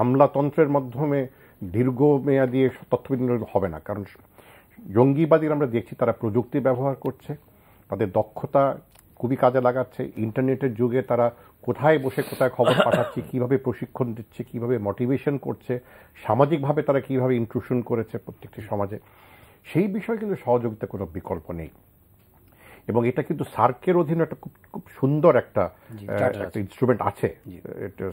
আমলাতন্ত্রের মাধ্যমে দীর্ঘমেয়াদী তথ্য বিনিময় হবে না, কারণ জঙ্গিবাদীরা আমরা দেখছি তারা প্রযুক্তি ব্যবহার করছে, তাদের দক্ষতা খুবই কাজে লাগাচ্ছে। ইন্টারনেটের যুগে তারা কোথায় বসে কোথায় খবর পাঠাচ্ছে, কিভাবে প্রশিক্ষণ দিচ্ছে, কিভাবে মোটিভেশন করছে, সামাজিকভাবে তারা কিভাবে ইনক্লুশন করেছে প্রত্যেকটি সমাজে, সেই বিষয়ে কিন্তু সহযোগিতা কোনো বিকল্প নেই। এবং এটা কিন্তু সার্কের অধীনে একটা খুব সুন্দর একটা ইনস্ট্রুমেন্ট আছে,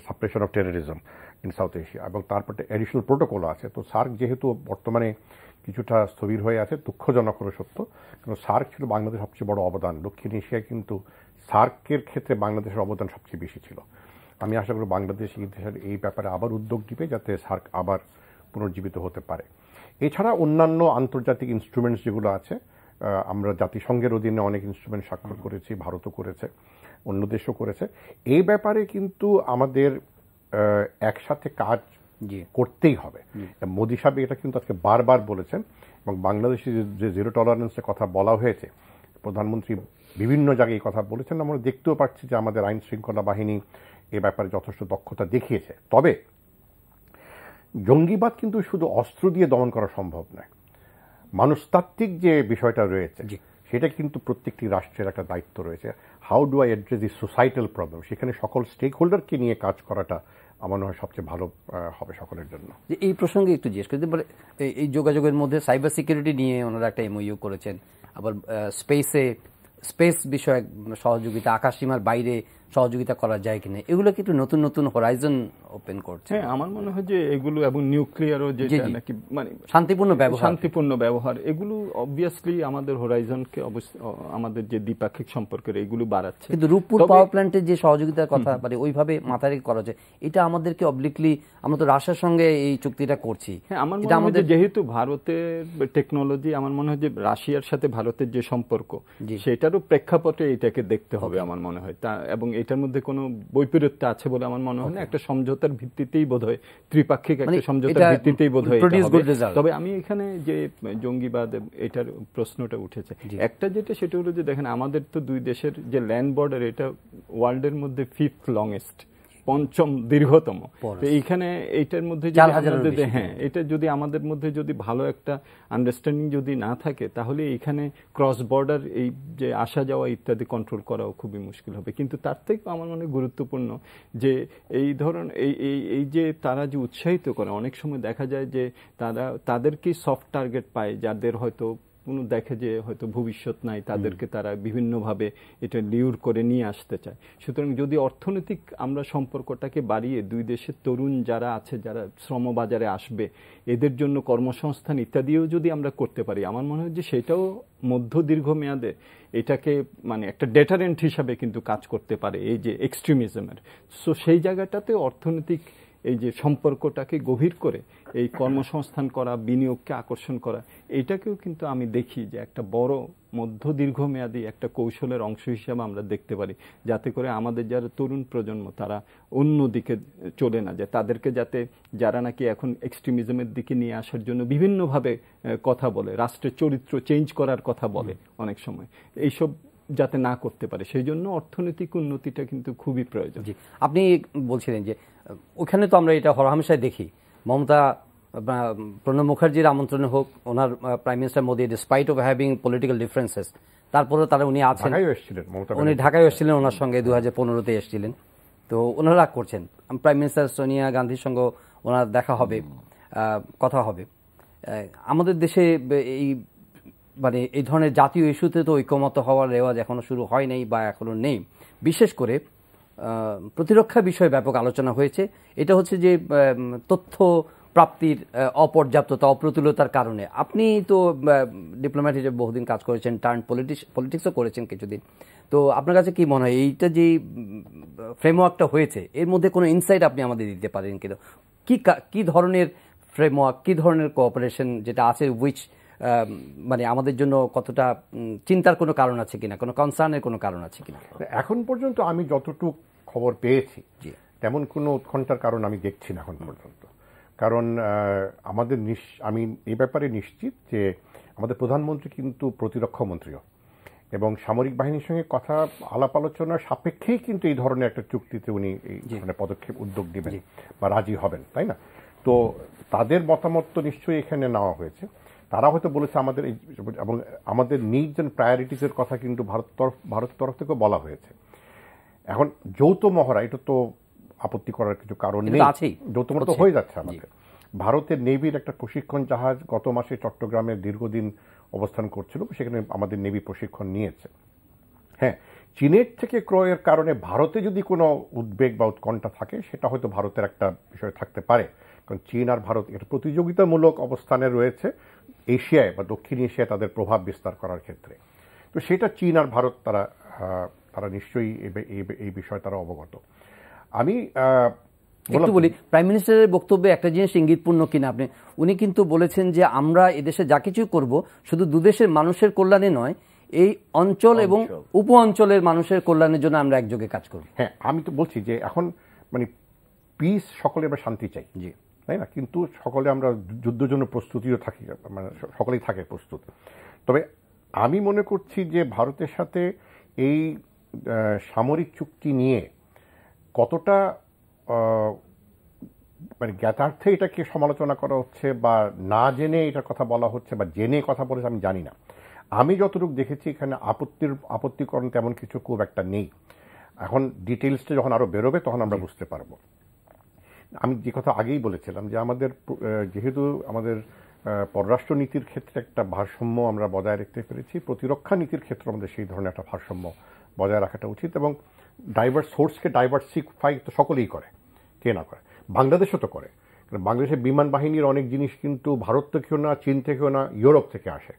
suppression of terrorism in south Asia, এবং তারপরে অ্যাডিশনাল প্রোটোকল আছে। তো সার্ক যেহেতু বর্তমানে কিছুটা স্থবির হয়ে আছে, দুঃখজনক হলো সত্য। কিন্তু সার্ক ছিল বাংলাদেশের সবচেয়ে বড় অবদান। দক্ষিণ এশিয়ায় কিন্তু সার্কের ক্ষেত্রে বাংলাদেশের অবদান সবচেয়ে বেশি ছিল। আমি আশা করি বাংলাদেশ এই ব্যাপারে আবার উদ্যোগ নিবে, যাতে সার্ক আবার পুনর্জীবিত হতে পারে। এছাড়া অন্যান্য আন্তর্জাতিক ইনস্ট্রুমেন্টস যেগুলো আছে, আমরা জাতিসংঘের অধীনে অনেক ইনস্ট্রুমেন্ট স্বাক্ষর করেছি, ভারতও করেছে, অন্য দেশও করেছে। এই ব্যাপারে কিন্তু আমাদের একসাথে কাজ করতেই হবে। মোদি সাহেব এটা কিন্তু আজকে বারবার বলেছেন, এবং বাংলাদেশে যে জিরো টলারেন্সের কথা বলা হয়েছে, প্রধানমন্ত্রী বিভিন্ন জায়গায় এই কথা বলেছেন। আমরা দেখতেও পাচ্ছি যে আমাদের আইন শৃঙ্খলা বাহিনী এ ব্যাপারে যথেষ্ট দক্ষতা দেখিয়েছে। তবে জঙ্গিবাদ কিন্তু শুধু অস্ত্র দিয়ে দমন করা সম্ভব নয়। মানুষতাত্ত্বিক যে বিষয়টা রয়েছে সেটা কিন্তু প্রত্যেকটি রাষ্ট্রের একটা দায়িত্ব রয়েছে। How do I address the societal problem, সেখানে সকল স্টেক হোল্ডারকে নিয়ে কাজ করাটা আমার মনে হয় সবচেয়ে ভালো হবে সকলের জন্য। এই প্রসঙ্গে একটু জিজ্ঞেস করতে পারে, এই যোগাযোগের মধ্যে সাইবার সিকিউরিটি নিয়ে ওনারা একটা এমওইউ করেছেন, আবার স্পেস বিষয়ক সহযোগিতা, আকাশসীমার বাইরে সহযোগিতা করা যায় কিনা, এগুলো কি একটু নতুন নতুন হরাইজন ওপেন করছে? হ্যাঁ, আমার মনে হয় যে এগুলো, এবং নিউক্লিয়ারও যেটা নাকি মানে শান্তিপূর্ণ ব্যবহার, এগুলো অবভিয়াসলি আমাদের হরাইজনকে আমাদের যে দ্বিপাক্ষিক সম্পর্কের এগুলো বাড়াচ্ছে। কিন্তু রূপপুর পাওয়ার প্ল্যান্টের যে সহযোগিতার কথা মানে ওইভাবে মাথায় রেখে করা হচ্ছে, এটা আমাদেরকে অবলিকলি, আমরা তো রাশিয়ার সঙ্গে এই চুক্তিটা করছি। হ্যাঁ, আমার মনে হয় যেহেতু ভারতের টেকনোলজি, আমার মনে হয় যে রাশিয়ার সাথে ভারতের যে সম্পর্ক সেটারও প্রেক্ষাপটে এটাকে দেখতে হবে আমার মনে হয়। এবং এটার মধ্যে কোনো বৈপরীত্য আছে বলে আমার মনে হয় না। একটা সমঝোতার ভিত্তিতেই বোধহয়, ত্রিপাক্ষিক একটা সমঝোতার ভিত্তিতেই বোধহয়। তবে আমি এখানে যে জঙ্গিবাদ এটার প্রশ্নটা উঠেছে, একটা যেটা সেটা হলো যে দেখেন, আমাদের তো দুই দেশের যে ল্যান্ড বর্ডার, এটা ওয়ার্ল্ডের মধ্যে 5th লংগেস্ট, 5ম দীর্ঘতম। তো এইখানে এইটার মধ্যে হ্যাঁ, এটা যদি আমাদের মধ্যে যদি ভালো একটা আন্ডারস্ট্যান্ডিং যদি না থাকে, তাহলে এখানে ক্রস বর্ডার এই যে আসা যাওয়া ইত্যাদি কন্ট্রোল করাও খুবই মুশকিল হবে। কিন্তু তার থেকে আমার মনে হয় গুরুত্বপূর্ণ যে এই ধরন এই যে তারা যে উৎসাহিত করে, অনেক সময় দেখা যায় যে তাদেরকে সফট টার্গেট পায়, যাদের হয়তো কোনো দেখে যে হয়তো ভবিষ্যৎ নাই, তাদেরকে তারা বিভিন্নভাবে এটা লিউর করে নিয়ে আসতে চায়। সুতরাং যদি অর্থনৈতিক আমরা সম্পর্কটাকে বাড়িয়ে দুই দেশের তরুণ যারা আছে, যারা শ্রমবাজারে আসবে, এদের জন্য কর্মসংস্থান ইত্যাদিও যদি আমরা করতে পারি, আমার মনে হয় যে সেটাও মধ্য দীর্ঘ মেয়াদে এটাকে মানে একটা ডেটারেন্ট হিসাবে কিন্তু কাজ করতে পারে এই যে এক্সট্রিমিজমের। সো সেই জায়গাটাতে অর্থনৈতিক এই যে সম্পর্কটাকে গভীর করে এই কর্মসংস্থান করা, বিনিয়োগকে আকর্ষণ করা, এটাকেও কিন্তু আমি দেখি যে একটা বড় মধ্য দীর্ঘমেয়াদী একটা কৌশলের অংশ হিসাবে আমরা দেখতে পারি, যাতে করে আমাদের যারা তরুণ প্রজন্ম তারা অন্যদিকে চলে না যায়, তাদেরকে যাতে যারা নাকি এখন এক্সট্রিমিজমের দিকে নিয়ে আসার জন্য বিভিন্নভাবে কথা বলে, রাষ্ট্রের চরিত্র চেঞ্জ করার কথা বলে অনেক সময়, এইসব যাতে না করতে পারে, সেই জন্য অর্থনৈতিক উন্নতিটা কিন্তু খুবই প্রয়োজন। আপনি বলছিলেন যে ওখানে তো আমরা এটা হরহামেশাই দেখি, মমতা প্রণব মুখার্জির আমন্ত্রণে হোক, ওনার prime minister Modi, despite of having political differences, তারপরে উনি আছেন, উনি ঢাকায় এসেছিলেন, ওনার সঙ্গে 2015-তে এসেছিলেন। তো ওনারা রাগ করছেন, প্রাইম মিনিস্টার সোনিয়া গান্ধীর সঙ্গে ওনার দেখা হবে, কথা হবে। আমাদের দেশে মানে এই ধরনের জাতীয় ইস্যুতে তো ঐক্যমত হওয়ার রেওয়াজ এখনো শুরু হয় নাই বা এখনো নেই। বিশেষ করে প্রতিরক্ষা বিষয়ে ব্যাপক আলোচনা হয়েছে। এটা হচ্ছে যে তথ্য প্রাপ্তির অপর্যাপ্ততা, অপ্রতুলতার কারণে। আপনি তো ডিপ্লোম্যাট হিসেবে বহুদিন কাজ করেছেন, টার্ন পলিটিক্সও করেছেন কিছুদিন। তো আপনার কাছে কি মনে হয় এইটা যে ফ্রেমওয়ার্কটা হয়েছে, এর মধ্যে কোনো ইনসাইট আপনি আমাদের দিতে পারেন কিনা? কি ধরনের ফ্রেমওয়ার্ক, কি ধরনের কোঅপারেশন যেটা আছে, উইচ মানে আমাদের জন্য কতটা চিন্তার কোনো কারণ আছে কিনা, কোনো কনসার্নের কোনো কারণ আছে কিনা? এখন পর্যন্ত আমি যতটুকু খবর পেয়েছি তেমন কোনো উৎকণ্ঠার কারণ আমি দেখছি না এখন পর্যন্ত। কারণ আমি এই ব্যাপারে নিশ্চিত যে আমাদের প্রধানমন্ত্রী কিন্তু প্রতিরক্ষা মন্ত্রীও, এবং সামরিক বাহিনীর সঙ্গে কথা আলাপ আলোচনার সাপেক্ষেই কিন্তু এই ধরনের একটা চুক্তিতে উনি মানে পদক্ষেপ উদ্যোগ নেবেন বা রাজি হবেন, তাই না? তো তাদের মতামত তো নিশ্চয়ই এখানে নেওয়া হয়েছে। তারা হয়তো বলেছে আমাদের এবং আমাদের নিডস এন্ড প্রায়োরিটিসের কথা কিন্তু ভারতের তরফ থেকে বলা হয়েছে। এখন যৌথ মহড়া, এটা তো আপত্তি করার কিছু কারণ নেই, যৌথ মহড়া তো হয়ে যাচ্ছে আমাদের। ভারতের নেভির একটা প্রশিক্ষণ জাহাজ গত মাসে চট্টগ্রামে দীর্ঘদিন অবস্থান করছিল, সেখানে আমাদের নেভি প্রশিক্ষণ নিয়েছে। হ্যাঁ, চীনের থেকে ক্রয়ের কারণে ভারতে যদি কোনো উদ্বেগ বা উৎকণ্ঠা থাকে, সেটা হয়তো ভারতের একটা বিষয় থাকতে পারে, কারণ চীন আর ভারত একটা প্রতিযোগিতামূলক অবস্থানে রয়েছে। এশিয়ায় বা দক্ষিণ এশিয়ায় তাদের প্রভাব বিস্তার করার ক্ষেত্রে। তো সেটা চীন আর ভারত তারা নিশ্চয়ই এই বিষয়ে তারা অবগত। আমি একটু বলি, প্রাইম মিনিস্টারের বক্তব্যে একটা জিনিস ইঙ্গিতপূর্ণ কিনা উনি কিন্তু বলেছেন যে আমরা এদেশে যা কিছু করব শুধু দুদেশের মানুষের কল্যাণে নয়, এই অঞ্চল এবং উপ অঞ্চলের মানুষের কল্যাণের জন্য আমরা একযোগে কাজ করব। হ্যাঁ, আমি তো বলছি যে এখন মানে পিস, সকলে আমরা শান্তি চাই, জি, তাই না? কিন্তু সকলে আমরা যুদ্ধের জন্য প্রস্তুতিও থাকি, মানে সকলেই থাকে প্রস্তুত। তবে আমি মনে করছি যে ভারতের সাথে এই সামরিক চুক্তি নিয়ে কতটা মানে জ্ঞাতার্থে এটাকে সমালোচনা করা হচ্ছে বা না জেনে এটার কথা বলা হচ্ছে বা জেনে কথা বলেছে আমি জানি না। আমি যতটুকু দেখেছি এখানে আপত্তিকরণ তেমন কিছু খুব একটা নেই। এখন ডিটেইলসটা যখন আরো বেরোবে তখন আমরা বুঝতে পারবো। আমি যে কথা আগেই বলেছিলাম যে যেহেতু আমাদের পররাষ্ট্র নীতির ক্ষেত্রে একটা ভারসাম্য আমরা বজায় রাখতে পেরেছি, প্রতিরক্ষা নীতির ক্ষেত্রে আমাদের সেই ধরনের একটা ভারসাম্য বজায় রাখাটা উচিত। এবং সোর্সকে ডাইভার্সিফাই তো সকলেই করে, কে না করে, বাংলাদেশও তো করে। বাংলাদেশের বিমান বাহিনীর অনেক জিনিস কিন্তু ভারত থেকেও না, চীন থেকেও না, ইউরোপ থেকে আসে।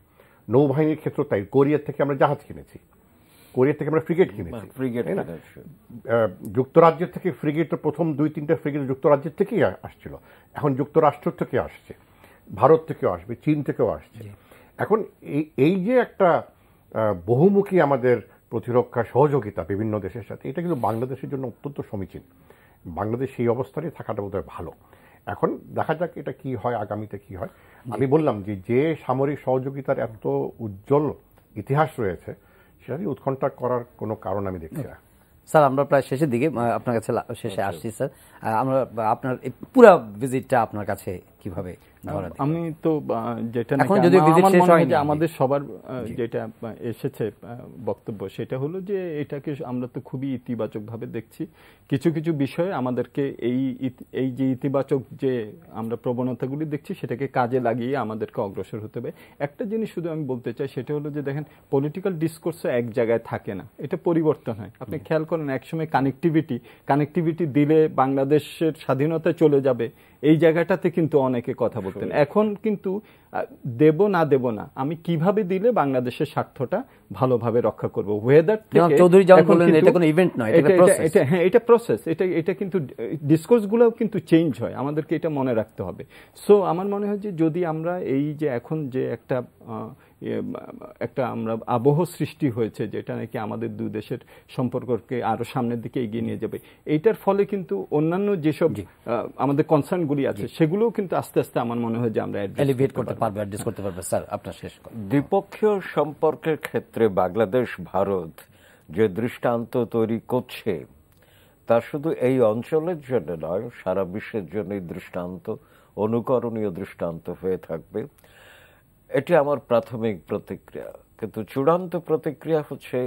নৌবাহিনীর ক্ষেত্রে তাই, কোরিয়া থেকে আমরা জাহাজ কিনেছি, কোরিয়া থেকে আমরা ফ্রিগেট কিনেছি, যুক্তরাজ্যের থেকে ফ্রিগেট তো প্রথম 2-3টা ফ্রিগেট যুক্তরাজ্যের থেকেই আসছিল, এখন যুক্তরাষ্ট্র থেকে আসছে, ভারত থেকেও আসবে, চীন থেকেও আসছে। এখন এই যে একটা বহুমুখী আমাদের প্রতিরক্ষা সহযোগিতা বিভিন্ন দেশের সাথে, এটা কিন্তু বাংলাদেশের জন্য অত্যন্ত সমীচীন। বাংলাদেশ সেই অবস্থায় থাকাটা বোধহয় ভালো। এখন দেখা যাক এটা কি হয়, আগামীতে কি হয়। আমি বললাম যে সামরিক সহযোগিতার এত উজ্জ্বল ইতিহাস রয়েছে, সেটা নিয়ে উৎকণ্ঠা করার কোনো কারণ আমি দেখছি না। স্যার, আমরা প্রায় শেষের দিকে, আপনার কাছে শেষে আসছি স্যার। আমরা আপনার পুরো ভিজিটটা আপনার কাছে কিভাবে? আমি তো যেটা আমাদের সবার যেটা এসেছে বক্তব্য, সেটা হলো যে এটাকে আমরা তো খুবই ইতিবাচক ভাবে দেখছি। কিছু কিছু বিষয়ে আমাদেরকে এই যে ইতিবাচক যে আমরা প্রবণতাগুলি দেখছি, সেটাকে কাজে লাগিয়ে আমাদেরকে অগ্রসর হতে হবে। একটা জিনিস শুধু আমি বলতে চাই, সেটা হলো যে দেখেন, পলিটিক্যাল ডিসকোর্স এক জায়গায় থাকে না, এটা পরিবর্তন হয়। আপনি খেয়াল করেন, একসময় কানেক্টিভিটি দিলে বাংলাদেশের স্বাধীনতা চলে যাবে, এই জায়গাটাতে কিন্তু অনেকে কথা বলতেন। এখন কিন্তু দেব না, আমি কিভাবে দিলে বাংলাদেশের স্বার্থটা ভালোভাবে রক্ষা করব, ওয়েদার এটা প্রসেস, এটা কিন্তু ডিসকোর্স গুলোও কিন্তু চেঞ্জ হয়, আমাদেরকে এটা মনে রাখতে হবে। সো আমার মনে হয় যে যদি আমরা এই যে এখন যে একটা আমরা আবহ সৃষ্টি হয়েছে, যেটা নাকি আমাদের দুই দেশের সম্পর্ককে আরো সামনের দিকে এগিয়ে নিয়ে যাবে, এইটার ফলে কিন্তু অন্যান্য যেসব আমাদের কনসার্নগুলি আছে সেগুলোও কিন্তু আস্তে আস্তে আমার মনে হয় যে আমরা এলিভেট করতে পারবো, অ্যাড্রেস করতে পারবো। স্যার, আপনার শেষ কথা। দ্বিপক্ষীয় সম্পর্কের ক্ষেত্রে বাংলাদেশ ভারত যে দৃষ্টান্ত তৈরি করছে, তা শুধু এই অঞ্চলের জন্য নয়, সারা বিশ্বের জন্যই দৃষ্টান্ত, অনুকরণীয় দৃষ্টান্ত হয়ে থাকবে। এটি আমার প্রাথমিক প্রতিক্রিয়া। কিন্তু চূড়ান্ত প্রতিক্রিয়া হচ্ছে,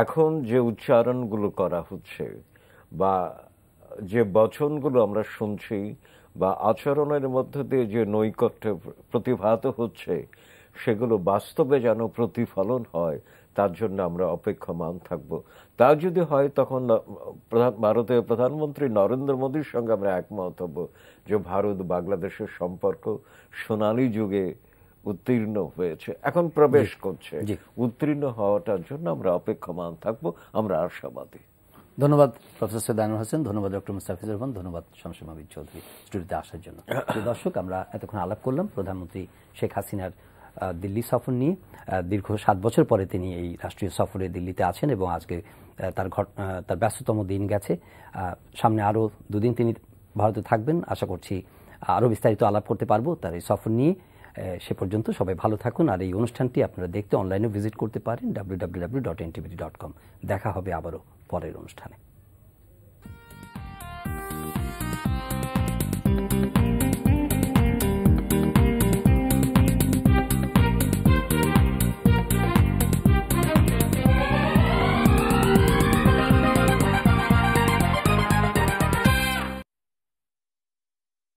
এখন যে উচ্চারণগুলো করা হচ্ছে বা যে বচনগুলো আমরা শুনছি বা আচরণের মধ্য দিয়ে যে নৈকট্য প্রতিভাত হচ্ছে, সেগুলো বাস্তবে যেন প্রতিফলন হয়, তার জন্য আমরা অপেক্ষমান থাকব। তা যদি হয়, তখন ভারতের প্রধানমন্ত্রী নরেন্দ্র মোদীর সঙ্গে আমরা একমত হব যে ভারত বাংলাদেশের সম্পর্ক সোনালী যুগে উত্তীর্ণ হয়েছে, এখন প্রবেশ করছে। উত্তীর্ণ হওয়াটার জন্য আমরা অপেক্ষমান থাকবো, আমরা আশাবাদী। ধন্যবাদ প্রফেসর সৈয়দ হোসেন, ধন্যবাদ ডক্টর মুস্তাফিজুর রহমান, ধন্যবাদ শামসুল মাবিদ চৌধুরী স্টুডিওতে আসার জন্য। দর্শক, আমরা এতক্ষণ আলাপ করলাম প্রধানমন্ত্রী শেখ হাসিনার দিল্লি সফর নিয়ে। দীর্ঘ 7 বছর পরে তিনি এই রাষ্ট্রীয় সফরে দিল্লিতে আছেন এবং আজকে তার ব্যস্ততম দিন গেছে। সামনে আরও 2 দিন তিনি ভারতে থাকবেন। আশা করছি আরও বিস্তারিত আলাপ করতে পারবো তার এই সফর নিয়ে। সে পর্যন্ত সবাই ভালো থাকুন। আর এই অনুষ্ঠানটি আপনারা দেখতে অনলাইনে ভিজিট করতে পারেন www.ntvd.com। দেখা হবে আবারও পরের অনুষ্ঠানে।